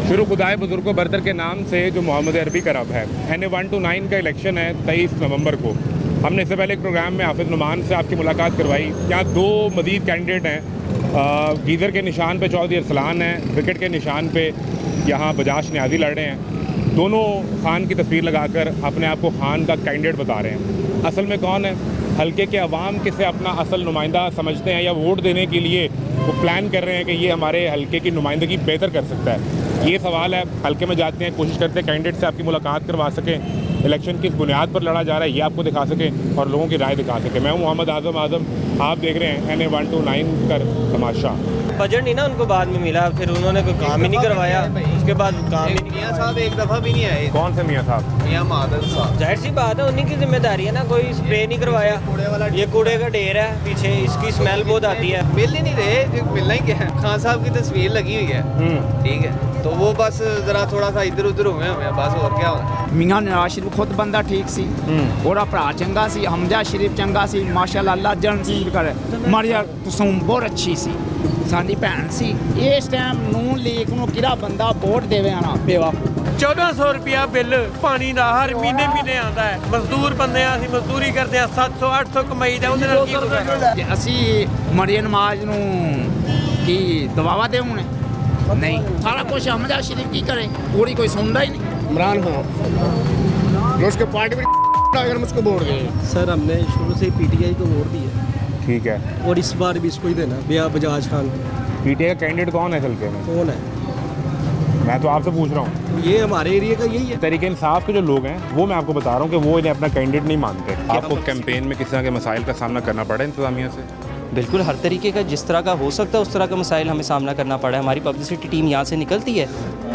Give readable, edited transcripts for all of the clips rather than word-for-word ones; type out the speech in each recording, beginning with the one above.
शुरू खुदाए बुजुर्गो बरतर के नाम से जो मोहम्मद अरबी का रब है। NA 1 to 9 का इलेक्शन है 23 नवंबर को। हमने इससे पहले एक प्रोग्राम में हाफिज़ नुमान से आपकी मुलाकात करवाई। यहाँ दो मज़ीद कैंडिडेट हैं। गीज़र के निशान पे चौधरी अरसलान हैं, विकेट के निशान पे यहाँ बजाज न्याजी लड़ रहे हैं। दोनों खान की तस्वीर लगाकर अपने आप को खान का कैंडिडेट बता रहे हैं। असल में कौन है? हल्के के अवाम किसे अपना असल नुमाइंदा समझते हैं या वोट देने के लिए वो प्लान कर रहे हैं कि ये हमारे हल्के की नुमाइंदगी बेहतर कर सकता है? ये सवाल है। हल्के में जाते हैं, कोशिश करते हैं कैंडिडेट से आपकी मुलाकात करवा सकें, इलेक्शन किस बुनियाद पर लड़ा जा रहा है ये आपको दिखा सकें और लोगों की राय दिखा सकें। मैं हूँ मोहम्मद आज़म, आप देख रहे हैं NA 1 to 9 का तमाशा। बजट नहीं ना उनको बाद में मिला, फिर उन्होंने कोई काम ही नहीं करवाया। उसके बाद काम ही नहीं। मियाँ साहब एक दफ़ा भी नहीं आए। कौन से मियाँ साहब? मियाँ महादल साहब। जाहिर सी बात है, उन्हीं की जिम्मेदारी है ना। कोई स्प्रे नहीं करवाया। ये कूड़े का ढेर है पीछे, इसकी स्मेल बहुत आती है। मिल ही नहीं रहे, जो मिलना ही क्या है। खान साहब की तस्वीर लगी हुई है, ठीक है, तो वो बस ज़रा थोड़ा सा इधर उधर हुए हुए बस, और क्या हो। मियाँ नवाज शरीफ खुद बंदा ठीक सी, ਉਹਦਾ ਭਰਾ ਚੰਗਾ ਸੀ, ਹਮਜ਼ਾ ਸ਼ਰੀਫ ਚੰਗਾ ਸੀ, ਮਾਸ਼ਾਅੱਲਾ ਅੱਲਾ ਜਨ ਸੀ ਕਰ ਮਰਿਆ ਤੁਸੂਮ ਬਹੁਤ ਅੱਛੀ ਸੀ, ਸਾਡੀ ਭੈਣ ਸੀ। ਇਸ ਟਾਈਮ ਨੂਨ ਲੀਗ ਨੂੰ ਕਿਹੜਾ ਬੰਦਾ ਵੋਟ ਦੇਵੇ ਆਣਾ ਬੇਵਾ। 1400 ਰੁਪਿਆ ਬਿੱਲ ਪਾਣੀ ਦਾ ਹਰ ਮਹੀਨੇ ਆਉਂਦਾ ਹੈ। ਮਜ਼ਦੂਰ ਬੰਦੇ ਆ, ਅਸੀਂ ਮਜ਼ਦੂਰੀ ਕਰਦੇ ਆ, 700 800 ਕਮਾਈ ਦਾ, ਉਹਦੇ ਨਾਲ ਕੀ ਗੁਜ਼ਾਰਾ? ਅਸੀਂ ਮਰੀਆ ਨਵਾਜ਼ ਨੂੰ ਕੀ ਦਵਾਵਾ ਦੇਵਣੇ ਨਹੀਂ, ਸਾਰਾ ਕੁਝ ਹਮਜ਼ਾ ਸ਼ਰੀਫ ਕੀ ਕਰੇ, ਪੂਰੀ ਕੋਈ ਸੁਣਦਾ ही नहीं। इमरान खान उसके पार्टी में अगर हम उसको वोट दें। सर हमने शुरू से ही PTI को वोट दी है ठीक है, और इस बार भी इसको ही देना। भैया बजाज खान PTI का कैंडिडेट कौन है हल्के में? कौन है? मैं तो आपसे पूछ रहा हूँ। ये हमारे एरिया का यही है। तरीके इंसाफ के जो लोग हैं वो मैं आपको बता रहा हूँ कि वो इन्हें अपना कैंडिडेट नहीं मानते। आपको कैंपेन में किस तरह के मसाइल का सामना करना पड़ा इंतजामिया से? बिल्कुल हर तरीके का, जिस तरह का हो सकता है उस तरह का मसाइल हमें सामना करना पड़ा है। हमारी पब्लिसिटी टीम यहाँ से निकलती है,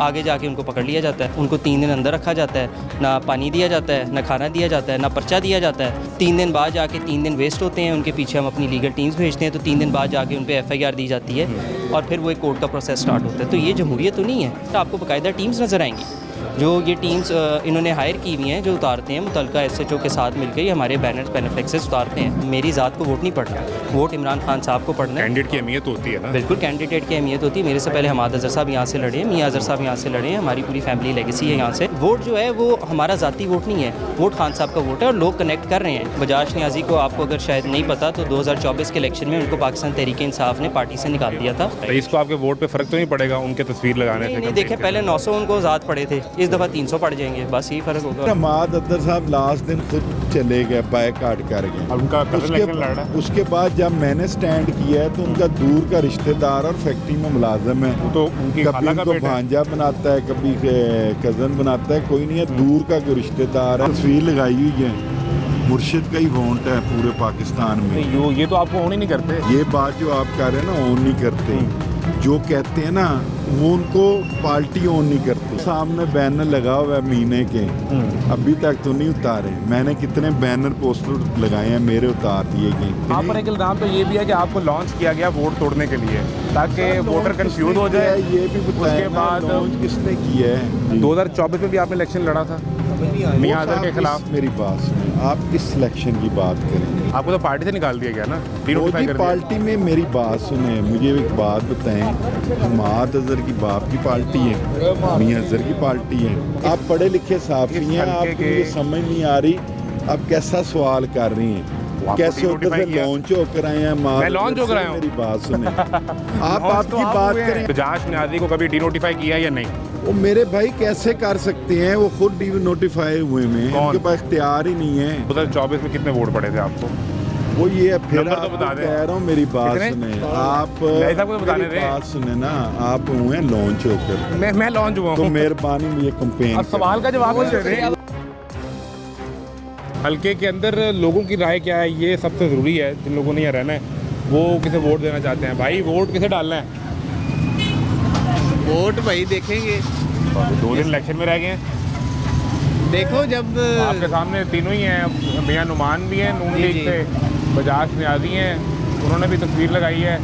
आगे जाके उनको पकड़ लिया जाता है, उनको 3 दिन अंदर रखा जाता है, ना पानी दिया जाता है, ना खाना दिया जाता है, ना पर्चा दिया जाता है। 3 दिन बाद जाके 3 दिन वेस्ट होते हैं, उनके पीछे हम अपनी लीगल टीम्स भेजते हैं, तो 3 दिन बाद जाके उन पर FIR दी जाती है और फिर वो एक कोर्ट का प्रोसेस स्टार्ट होता है। तो ये जमहूरियत तो नहीं है। तो आपको बाकायदा टीम्स नज़र आएंगी, जो ये टीम्स इन्होंने हायर की हुई हैं, जो उतारते हैं मुतलका SHO के साथ मिलकर ये हमारे बैनर्स पेनिफ्लेक्सेस उतारते हैं। मेरी ज़ात को वोट नहीं पड़ना, वोट इमरान खान साहब को पड़ना है। कैंडिडेट की अहमियत होती है ना? बिल्कुल कैंडिडेट की अहमियत होती है। मेरे से पहले हमाद अज़हर साहब यहाँ से लड़े हैं, मियाँ अज़हर साहब यहाँ से लड़े हैं, हमारी पूरी फैमिली लेगेसी है यहाँ से। वोट जो है वो हमारा ज़ाती वोट नहीं है, वोट खान साहब का वोट है और लोग कनेक्ट कर रहे हैं। बजाज न्याजी को आपको अगर शायद नहीं पता तो 2024 के इलेक्शन में उनको पाकिस्तान तहरीक इंसाफ ने पार्टी से निकाल दिया था। तो इसको आपके वोट पे फ़र्क तो नहीं पड़ेगा उनके तस्वीर लगाने से? नहीं देखें, पहले 900 उनको आज़ाद पड़े थे, इस दफ़ा 300 पड़ जाएंगे, बस यही फ़र्क होगा। हमाद अदर साहब लास्ट दिन खुद चले गए, बायकाट कर गए। उनका उसके बाद जब मैंने स्टैंड किया है तो उनका दूर का रिश्तेदार और फैक्ट्री में मुलाजिम है, तो उनकी कभी उनको भांजा बनाता है, कभी कज़न बनाता है, कोई नहीं है, दूर का कोई रिश्तेदार है। तस्वीर लगाई हुई है, मुर्शिद का ही वोट है पूरे पाकिस्तान में। ये तो आपको ऑन ही नहीं करते। ये बात जो आप कह रहे हैं ना, ऑन नहीं करते। जो कहते हैं ना वो उनको पार्टी ऑन नहीं करती। सामने बैनर लगा हुआ है महीने के, अभी तक तो नहीं उतारे। मैंने कितने बैनर पोस्टर लगाए हैं, मेरे उतार दिए गए। आप पर एक इल्ज़ाम तो ये भी है कि आपको लॉन्च किया गया वोट तोड़ने के लिए ताकि वोटर कंफ्यूज हो जाए। ये भी उसके बाद लॉन्च किसने किया है? 2024 में भी आपने इलेक्शन लड़ा था मियाँ अज़हर के खिलाफ। मेरी बात सुनिए, आप किस इलेक्शन की बात करें? आपको तो पार्टी से निकाल दिया गया ना, मोदी पार्टी में। मेरी बात सुने, मुझे एक बात बताएं, हमाद अज़हर की बाप की पार्टी है, मियाँ अज़हर की पार्टी है। आप पढ़े लिखे साफ़ी हैं, आपको ये समझ नहीं आ रही आप कैसा सवाल कर रही हैं, कैसे उधर से लॉन्च होकर आए हैं। मैं लॉन्च होकर आया हूँ। मेरी बात सुने, आप आपकी बात करें। बजाज न्याजी को कभी डिनोटिफाई किया या नहीं? वो मेरे भाई कैसे कर सकते हैं, वो खुद नोटिफाई हुए में, उनके पास इख्तियार ही नहीं है। 2024 में कितने वोट पड़े थे आपको? वो ये फिर नंबर तो आपको बता दें। कह रहा हूँ, मेरी बात कितने? सुने आप, ऐसा कुछ बताने मेरी दें। बात सुने ना, आप हुए लॉन्च होकर। मैं लॉन्च हुआ तो हूँ। मेहरबानी मुझे कंपेन। अब सवाल का जवाब दे रहे हैं। हल्के के अंदर लोगों की राय क्या है, ये सबसे ज़रूरी है। जिन लोगों ने यहाँ रहना है वो किसे वोट देना चाहते हैं। भाई वोट किसे डालना है? वोट भाई देखेंगे, 2 दिन इलेक्शन में रह गए हैं। देखो जब आपके सामने तीनों ही हैं, मियाँ नुमान भी हैं नून लीग से, बजाज न्याजी हैं, उन्होंने भी तस्वीर लगाई है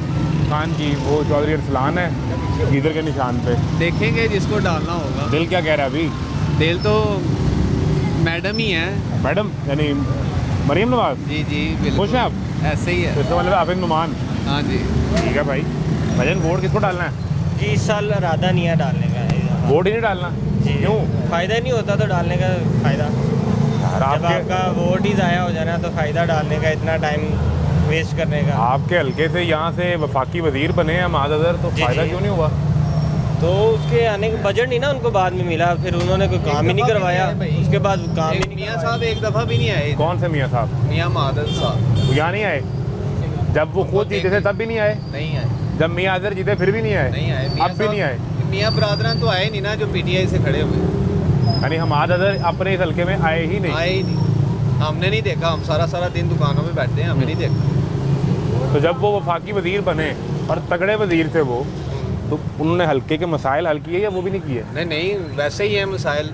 खान की, वो चौधरी अरसलान है गीज़र के निशान पे। देखेंगे जिसको डालना होगा। दिल क्या कह रहा है अभी? दिल तो मैडम ही है। मैडम यानी मरीम नवाज? जी जी बिल्कुल। खुश हैं आप? ऐसे ही है। इसका मतलब हाफिज़ नुमान। हाँ जी ठीक है भाई। भजन वोट किसको डालना है? जी इस साल इरादा नहीं है डालने का। वोट ही नहीं डालना? क्यों? फ़ायदा ही नहीं होता तो डालने का फ़ायदा। यार जब आपके आपका वोट ही ज़ाया हो जाना तो फ़ायदा डालने का, इतना टाइम वेस्ट करने का। आपके हल्के से यहाँ से वफाकी वजीर बने हैं माद अजहर, तो जी, फ़ायदा जी। क्यों नहीं हुआ? तो उसके आने का बजट नहीं ना उनको बाद में मिला, फिर उन्होंने कोई काम ही नहीं करवाया, उसके बाद काम ही नहीं मियाँ साहब एक दफ़ा भी नहीं आए। कौन से मियाँ साहब? मियाँ मादल साहब वो यहाँ नहीं आए? जब वो खुद जीते थे तब भी नहीं आए? नहीं आए, जब मियाँ अजहर जीते फिर भी नहीं आए? नहीं आए। अब भी नहीं आए? मियाँ बरादरान तो आए नहीं ना, जो पीटीआई से खड़े हुए यानी हमाद अजहर अपने इस हल्के में आए ही नहीं? आए ही नहीं, हमने नहीं देखा। हम सारा दिन दुकानों में बैठते हैं, हमें नहीं देखा। तो जब वो वफाकी वजीर बने और तगड़े वजीर थे वो, तो उन्होंने हल्के के मसाइल हल किए या वो भी नहीं किए? नहीं, वैसे ही है मसाइल।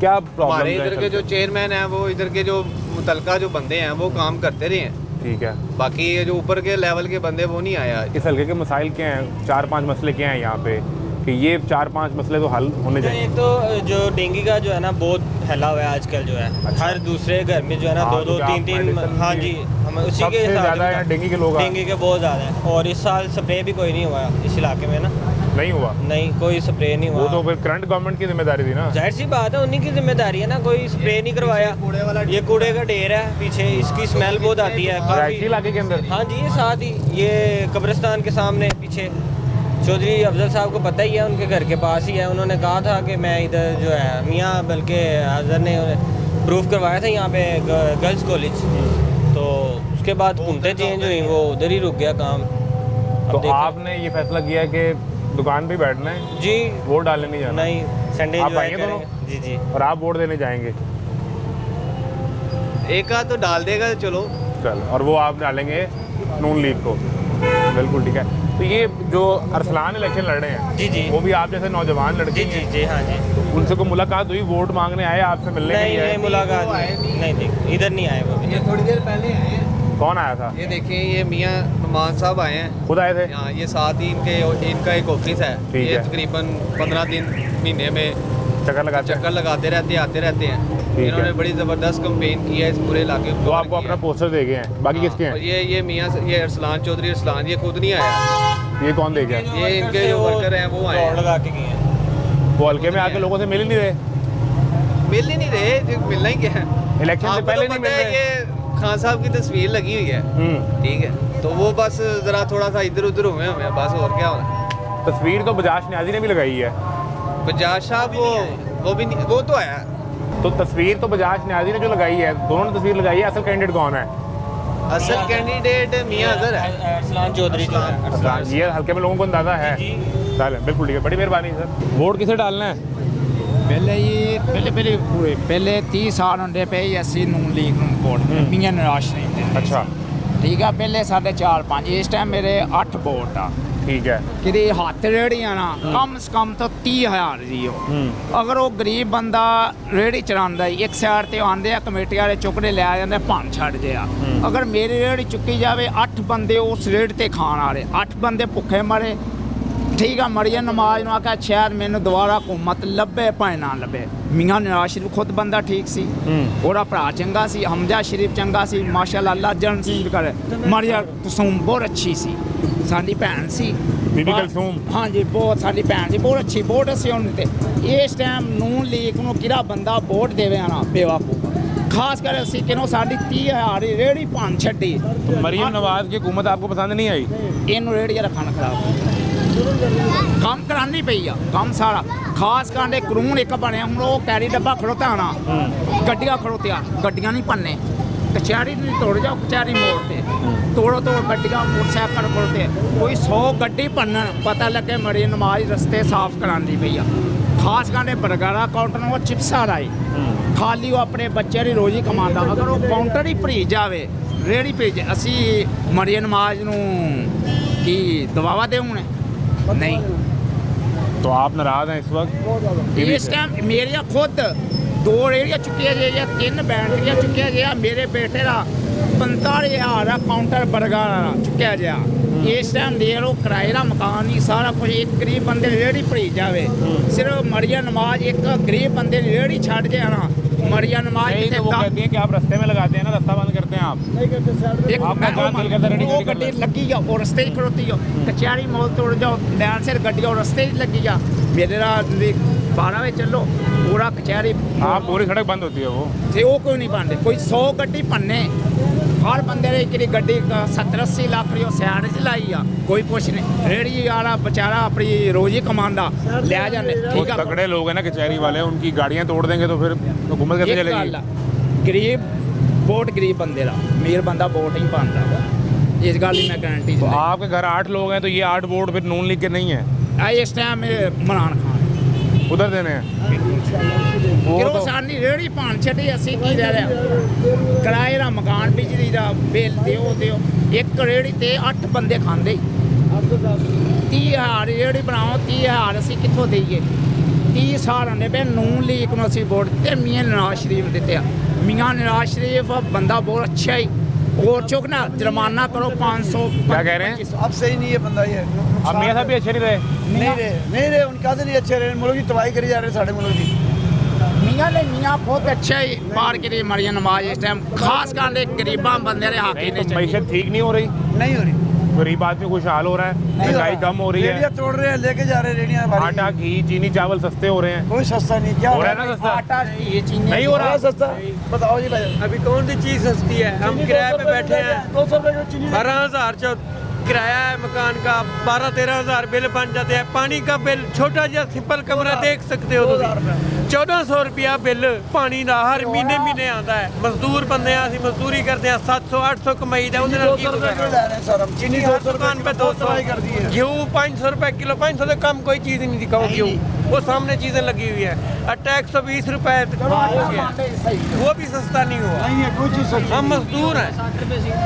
क्या प्रॉब्लम हमारे इधर के जो चेयरमैन हैं, वो इधर के जो मुतलका जो बंदे हैं वो काम करते रहे हैं। ठीक है, बाकी ये जो ऊपर के लेवल के बंदे वो नहीं आया। इस हल्के के मसाइल क्या हैं? 4-5 मसले क्या हैं यहाँ पे कि ये 4-5 मसले तो हल होने चाहिए? एक तो जो डेंगू का जो है ना बहुत फैला हुआ है आजकल, जो है अच्छा। हर दूसरे घर में जो है ना हाँ, 2-2 क्योंकि आप 3-3 मेडिसिन हाँ में जी, हम उसी के सबसे हिसाब ज़्यादा से यहाँ डेंगू के लोग डेंगू के बहुत ज़्यादा है। और इस साल स्प्रे भी कोई नहीं हुआ इस इलाके में ना, नहीं हुआ? नहीं कोई स्प्रे नहीं वो हुआ। तो फिर करंट गवर्नमेंट की जिम्मेदारी थी ना? जाहिर सी बात है, उन्हीं की जिम्मेदारी है ना, कोई स्प्रे नहीं करवाया। ये कूड़े का ढेर है पीछे, इसकी स्मेल बहुत आती है रायची काफ़ी। इलाके के अंदर? हाँ जी, ये साथ ही ये कब्रिस्तान के सामने पीछे चौधरी अफजल साहब को पता ही है, उनके घर के पास ही है। उन्होंने कहा था कि मैं इधर जो है मियाँ, बल्कि अजहर ने प्रूफ करवाया था यहाँ पे गर्ल्स कॉलेज, तो उसके बाद हुकूमतें चेंज हुई, वो उधर ही रुक गया काम। तो अब देखो। आपने ये फैसला किया कि दुकान पे बैठना है, जी वोट डालने नहीं जाना? नहीं, संडे आप एंजॉय आएंगे दोनों? करेंगे। जी जी। और आप वोट देने जाएंगे? एक आध तो डाल देगा चलो। चल, और वो आप डालेंगे नून लीग को? बिल्कुल ठीक है। तो ये जो अरसलान इलेक्शन लड़ रहे हैं, जी जी वो भी आप जैसे नौजवान लड़के जी जी हैं, जी हाँ जी। उनसे कोई मुलाकात हुई? वोट मांगने आए, आपसे मिलने के नहीं लिए नहीं, आए? मुलाकात नहीं थी, इधर नहीं आए वो भी। ये थोड़ी देर पहले आए हैं। कौन आया था? ये देखिए, ये मियाँ नुमान साहब आए हैं। खुद आए थे? हाँ, ये साथ ही इनका एक ऑफिस है। ठीक ये है। तकरीबन 15 दिन महीने में चक्कर लगाते हैं? चक्कर लगाते रहते आते रहते हैं। है। इन्होंने बड़ी ज़बरदस्त कंपेन की है इस पूरे इलाके को। वो आपको अपना पोस्टर दे गए हैं, बाकी किसके और हैं? ये मियाँ, ये अरसलान चौधरी अरसलान, ये खुद नहीं आया। ये कौन दे गया? ये इनके जो वर्कर हैं वो आए हैं। दौड़ लगा के गए हैं। वो हल्के में आके लोगों से मिल ही नहीं रहे? मिल ही नहीं रहे, जो मिलना ही क्या है। इलेक्शन से आपको पहले तो नहीं पता मिल है, रहे? ये खान साहब की तस्वीर लगी हुई है, ठीक है, तो वो बस ज़रा थोड़ा सा इधर उधर हुए हमें, बस और क्या होना। तस्वीर तो बजाज न्याजी ने भी लगाई है। बजाज साहब वो भी नहीं, वो तो आया। तो तस्वीर तो बजाज न्याजी ने जो लगाई है, दोनों ने तस्वीर लगाई है, असल कैंडिडेट कौन है? असल कैंडिडेट मियाँ अजहर है। अरसलान चौधरी जो है। ये हल्के में लोगों को अंदाजा है? जी। चलें, बिल्कुल ठीक है, बड़ी मेहरबानी सर। वोट किसे डालना है? ਪਹਿਲੇ 30 ਸਾਲ ਹੁੰਦੇ ਪਏ ਅਸੀਂ ਨੂਨ ਲੀਗ ਨੂੰ ਵੋਟ ਮੀਆਂ ਨਿਰਾਸ਼ ਨਹੀਂ ਦਿੰਦੇ। अच्छा, ਠੀਕ ਆ, ਪਹਿਲੇ ਸਾਡੇ 4-5, ਇਸ ਟਾਈਮ ਮੇਰੇ 8 ਵੋਟ ਆ। ठीक है। ਕਿਤੇ ਹੱਥ ਰੇੜੀਆਂ ਨਾ ਕਮ ਸੇ ਕਮ ਤਾਂ 30,000 ਦੀ ਉਹ। ਅਗਰ ਉਹ ਗਰੀਬ ਬੰਦਾ ਰੇੜੀ ਚਲਾਉਂਦਾ ਇੱਕ ਸਾਈਡ ਤੇ ਆਉਂਦੇ ਆ ਕਮੇਟੀ ਵਾਲੇ ਚੁੱਕਦੇ ਲੈ ਜਾਂਦੇ ਭੰਨ ਛੱਡ ਜੇ ਆ। ਅਗਰ ਮੇਰੀ ਰੇੜੀ ਚੁੱਕੀ ਜਾਵੇ 8 ਬੰਦੇ ਉਸ ਰੇੜੀ ਤੇ ਖਾਣ ਵਾਲੇ, 8 ਬੰਦੇ ਭੁੱਖੇ ਮਰੇ। ਠੀਕ ਆ, ਮਰੀਆ ਨਮਾਜ਼ ਨੂੰ ਆਖਿਆ ਸ਼ਾਇਦ ਮੈਨੂੰ ਦੁਬਾਰਾ ਹਕੂਮਤ ਲੱਭੇ ਭਾਵੇਂ ਨਾ ਲੱਭੇ। ਮੀਆਂ ਨਵਾਜ਼ ਸ਼ਰੀਫ ਖੁਦ ਬੰਦਾ ਠੀਕ ਸੀ, ਉਹਦਾ ਭਰਾ ਚੰਗਾ ਸੀ, ਹਮਜ਼ਾ ਸ਼ਰੀਫ ਚੰਗਾ ਸੀ, ਮਾਸ਼ਾਅੱਲਾ ਅੱਲਾ ਜਨ ਸਿੰਘ ਕਰੇ। ਮਰੀਆ ਕੁਸੂਮ ਬਹੁਤ ਅੱਛੀ ਸੀ, ਸਾਡੀ ਭੈਣ ਸੀ। ਬੀਬੀ ਕੁਲਸੂਮ? ਹਾਂਜੀ, ਬਹੁਤ ਸਾਡੀ ਭੈਣ ਸੀ, ਬਹੁਤ ਅੱਛੀ ਵੋਟ ਅਸੀਂ ਉਹਨੂੰ ਤੇ। ਇਸ ਟਾਈਮ ਨੂਨ ਲੀਗ ਨੂੰ ਕਿਹੜਾ ਬੰਦਾ ਵੋਟ ਦੇਵੇ ਨਾ ਬੇਵਕੂਫ। ਖਾਸ ਕਰ ਅਸੀਂ ਕਿਨੋਂ ਸਾਡੀ 30,000 ਦੀ ਰੇੜੀ ਭੰਨ ਛੱਡੀ। मरीम नवाज की हुकूमत आपको पसंद नहीं आई? ਇਹਨੂੰ ਰੇੜੀਆਂ ਰੱਖਣ ਖਰਾਬ ਕੰਮ ਕਰਾਉਣੀ ਪਈ ਆ, ਕੰਮ ਸਾਰਾ। ਖਾਸ ਕਰਕੇ ਕਾਨੂੰਨ ਇੱਕ ਬਣਿਆ ਹੁਣ, ਉਹ ਕੈਰੀ ਡੱਬਾ ਖੜੋਤਾ ਹੋਣਾ, ਗੱਡੀਆਂ ਖੜੋਤੀਆਂ, ਗੱਡੀਆਂ ਨਹੀਂ ਪੰਨੇ। ਕਚਹਿਰੀ ਨਹੀਂ ਤੋੜ ਜਾਓ, ਕਚਹਿਰੀ ਮੋੜ ਤੇ ਤੋੜੋ ਗੱਡੀਆਂ ਮੋਟਰਸਾਈਕਲ ਖੜੋਤੇ। ਕੋਈ 100 ਗੱਡੀ ਭੰਨਣ, ਪਤਾ ਲੱਗੇ ਮਰੀ ਨਮਾਜ਼ ਰਸਤੇ ਸਾਫ਼ ਕਰਾਉਂਦੀ ਪਈ ਆ। ਖਾਸ ਕਰਕੇ ਬਰਗਾਰਾ ਕਾਊਂਟਰ ਨੂੰ ਉਹ ਚਿਪਸਾ ਰਾਈ ਖਾਲੀ ਉਹ ਆਪਣੇ ਬੱਚੇ ਦੀ ਰੋਜ਼ੀ ਕਮਾਉਂਦਾ। ਅਗਰ ਉਹ ਕਾਊਂਟਰ ਹੀ ਭਰੀ ਜਾਵੇ, ਰੇੜੀ ਭੇਜ, ਅਸੀਂ ਮਰੀ ਨਮਾਜ਼ ਨੂੰ ਕੀ ਦਵਾਵਾ ਦੇਉਣੇ? ਨਹੀਂ। तो आप नाराज हैं इस वक्त? ਇਸ ਟਾਈਮ ਮੇਰੀਆਂ ਖੁਦ 2 ਰੇੜੀਆਂ ਚੁੱਕੀਆਂ ਜੇ ਜਾਂ 3 ਬੈਟਰੀਆਂ ਚੁੱਕੀਆਂ ਜੇ। ਮੇਰੇ ਬੇਟੇ ਦਾ 45,000 ਦਾ ਕਾਊਂਟਰ ਬਰਗਰ ਦਾ ਚੁੱਕਿਆ ਜਿਆ। ਇਸ ਟਾਈਮ ਦੇ ਲੋ ਕਿਰਾਏ ਦਾ ਮਕਾਨ ਨਹੀਂ, ਸਾਰਾ ਕੁਝ। ਇੱਕ ਗਰੀਬ ਬੰਦੇ ਦੀ ਰੇੜੀ ਭਰੀ ਜਾਵੇ, ਸਿਰਫ ਮਰੀਆ ਨਮਾਜ਼ ਇੱਕ ਗਰੀਬ ਬੰਦੇ ਦੀ ਰੇੜੀ ਛੱਡ ਜੇ ਨਾ। मरिया नमाज नहीं, तो वो कहती है कि आप रास्ते में लगाते हैं ना, रास्ता बंद करते हैं आप। आपका जान दिल करता रेडी ਉਹ ਗੱਡੀ ਲੱਗੀ ਆ, ਉਹ ਰਸਤੇ 'ਚ ਖੜੋਤੀ ਆ। ਕਚਹਿਰੀ ਮੋਲ ਤੋੜ ਜਾਓ, ਲੈਣ ਸਿਰ ਗੱਡੀ ਉਹ ਰਸਤੇ 'ਚ ਲੱਗੀ ਆ। ਮੇਰੇ ਨਾਲ 12 ਵਜੇ ਚੱਲੋ ਪੂਰਾ ਕਚਹਿਰੀ हाँ पूरी सड़क बंद होती है वो। ਤੇ ਉਹ ਕੋਈ ਨਹੀਂ ਪਾਉਂਦੇ ਕੋਈ 100 ਗੱਡੀ ਭੰਨੇ ਹਰ ਬੰਦੇ ਨੇ ਇੱਕ ਗੱਡੀ 70-80 ਲੱਖ ਰੁਪਏ ਸਿਆੜ ਚ ਲਾਈ ਆ ਕੋਈ ਕੁਛ ਨਹੀਂ ਰੇੜੀ ਵਾਲਾ ਵਿਚਾਰਾ ਆਪਣੀ ਰੋਜ਼ੀ ਕਮਾਉਂਦਾ ਲੈ ਜਾਂਦੇ वो ਠੀਕ ਆ तगड़े लोग हैं ना कचहरी वाले, उनकी गाड़ियाँ तोड़ देंगे तो फिर हुकूमत कैसे ਇੱਕ चलेगी? ਗੱਲ ਆ, ਗਰੀਬ ਵੋਟ ਗਰੀਬ ਬੰਦੇ ਦਾ ਅਮੀਰ ਬੰਦਾ ਵੋਟ ਨਹੀਂ ਪਾਉਂਦਾ ਇਸ ਗੱਲ ਦੀ ਮੈਂ ਗਾਰੰਟੀ तो ਦਿੰਦਾ आपके घर 8 लोग हैं तो ये 8 वोट फिर नून लीग के नहीं है, ਆ ਇਸ ਟਾਈਮ ਇਮਰਾਨ ਖਾਨ उधर देने हैं वो ਕਿਉਂ तो ਸਾਡੀ ਰੇੜੀ ਪਾਣ ਛੱਡੀ ਅਸੀਂ ਕੀ ਰਹਿ ਰਿਹਾ ਕਿਰਾਏ ਦਾ ਮਕਾਨ ਬਿਜਲੀ ਦਾ ਬਿੱਲ ਦਿਓ ਇੱਕ ਰੇੜੀ ਤੇ 8 ਬੰਦੇ ਖਾਂਦੇ 30,000 ਰੇੜੀ ਬਣਾਓ 30,000 ਅਸੀਂ ਕਿੱਥੋਂ ਦੇਈਏ 30 ਸਾਲ ਹੁੰਦੇ ਪਏ ਨੂਨ ਲੀਗ ਨੂੰ ਅਸੀਂ ਵੋਟ ਦਿੱਤੇ ਮੀਆਂ ਨਵਾਜ਼ ਸ਼ਰੀਫ ਦਿੱਤੇ ਆ ਮੀਆਂ ਨਵਾਜ਼ ਸ਼ਰੀਫ ਬੰਦਾ ਬਹੁਤ ਅੱਛਾ ਹੀ और चुक ना जुर्माना करो 500 क्या कह रहे हैं? अब सही नहीं है बंदा ये अब मियाँ साहब भी अच्छे नहीं रहे। नहीं रहे उनका तो नहीं अच्छे रहे मुल्क की तबाही करी जा रहे साढ़े मुल्क की मियाँ ने मियाँ बहुत अच्छा ही बाहर के लिए मरियम नवाज इस टाइम खास कर गरीबा बंदे ने हक नहीं तो मीशत ठीक नहीं हो रही, नहीं हो रही गरीब आदमी खुशहाल हो रहा है, महंगाई कम हो रही है, रेडिया तोड़ रहे हैं लेके जा रहे हैं रेडियां आटा घी चीनी चावल सस्ते हो रहे हैं। कोई सस्ता नहीं क्या हो रहा है ना सस्ता? आटा ये चीनी नहीं हो रहा सस्ता बताओ जी भाई अभी कौन सी चीज़ सस्ती है? हम किराए पे बैठे हैं, 200 रुपए की चीनी 12,000 किराया है मकान का, 12-13 हज़ार बिल बन जाते हैं। पानी का बिल छोटा जहा सिंपल कमरा देख सकते हो तुम 1400 रुपया बिल पानी का हर महीने आता है। मजदूर बंदे हैं, मजदूरी करते हैं 700-800 कमाई दा चीनी दुकान पे 200 कर दी है गेहूँ 500 रुपए किलो, 500 से कम कोई चीज़ नहीं दिखाओ गेहूँ, वो सामने चीज़ें लगी हुई है। आटा 120 रुपए वो भी सस्ता नहीं हुआ। नहीं है कोई चीज सस्ती हम मजदूर हैं,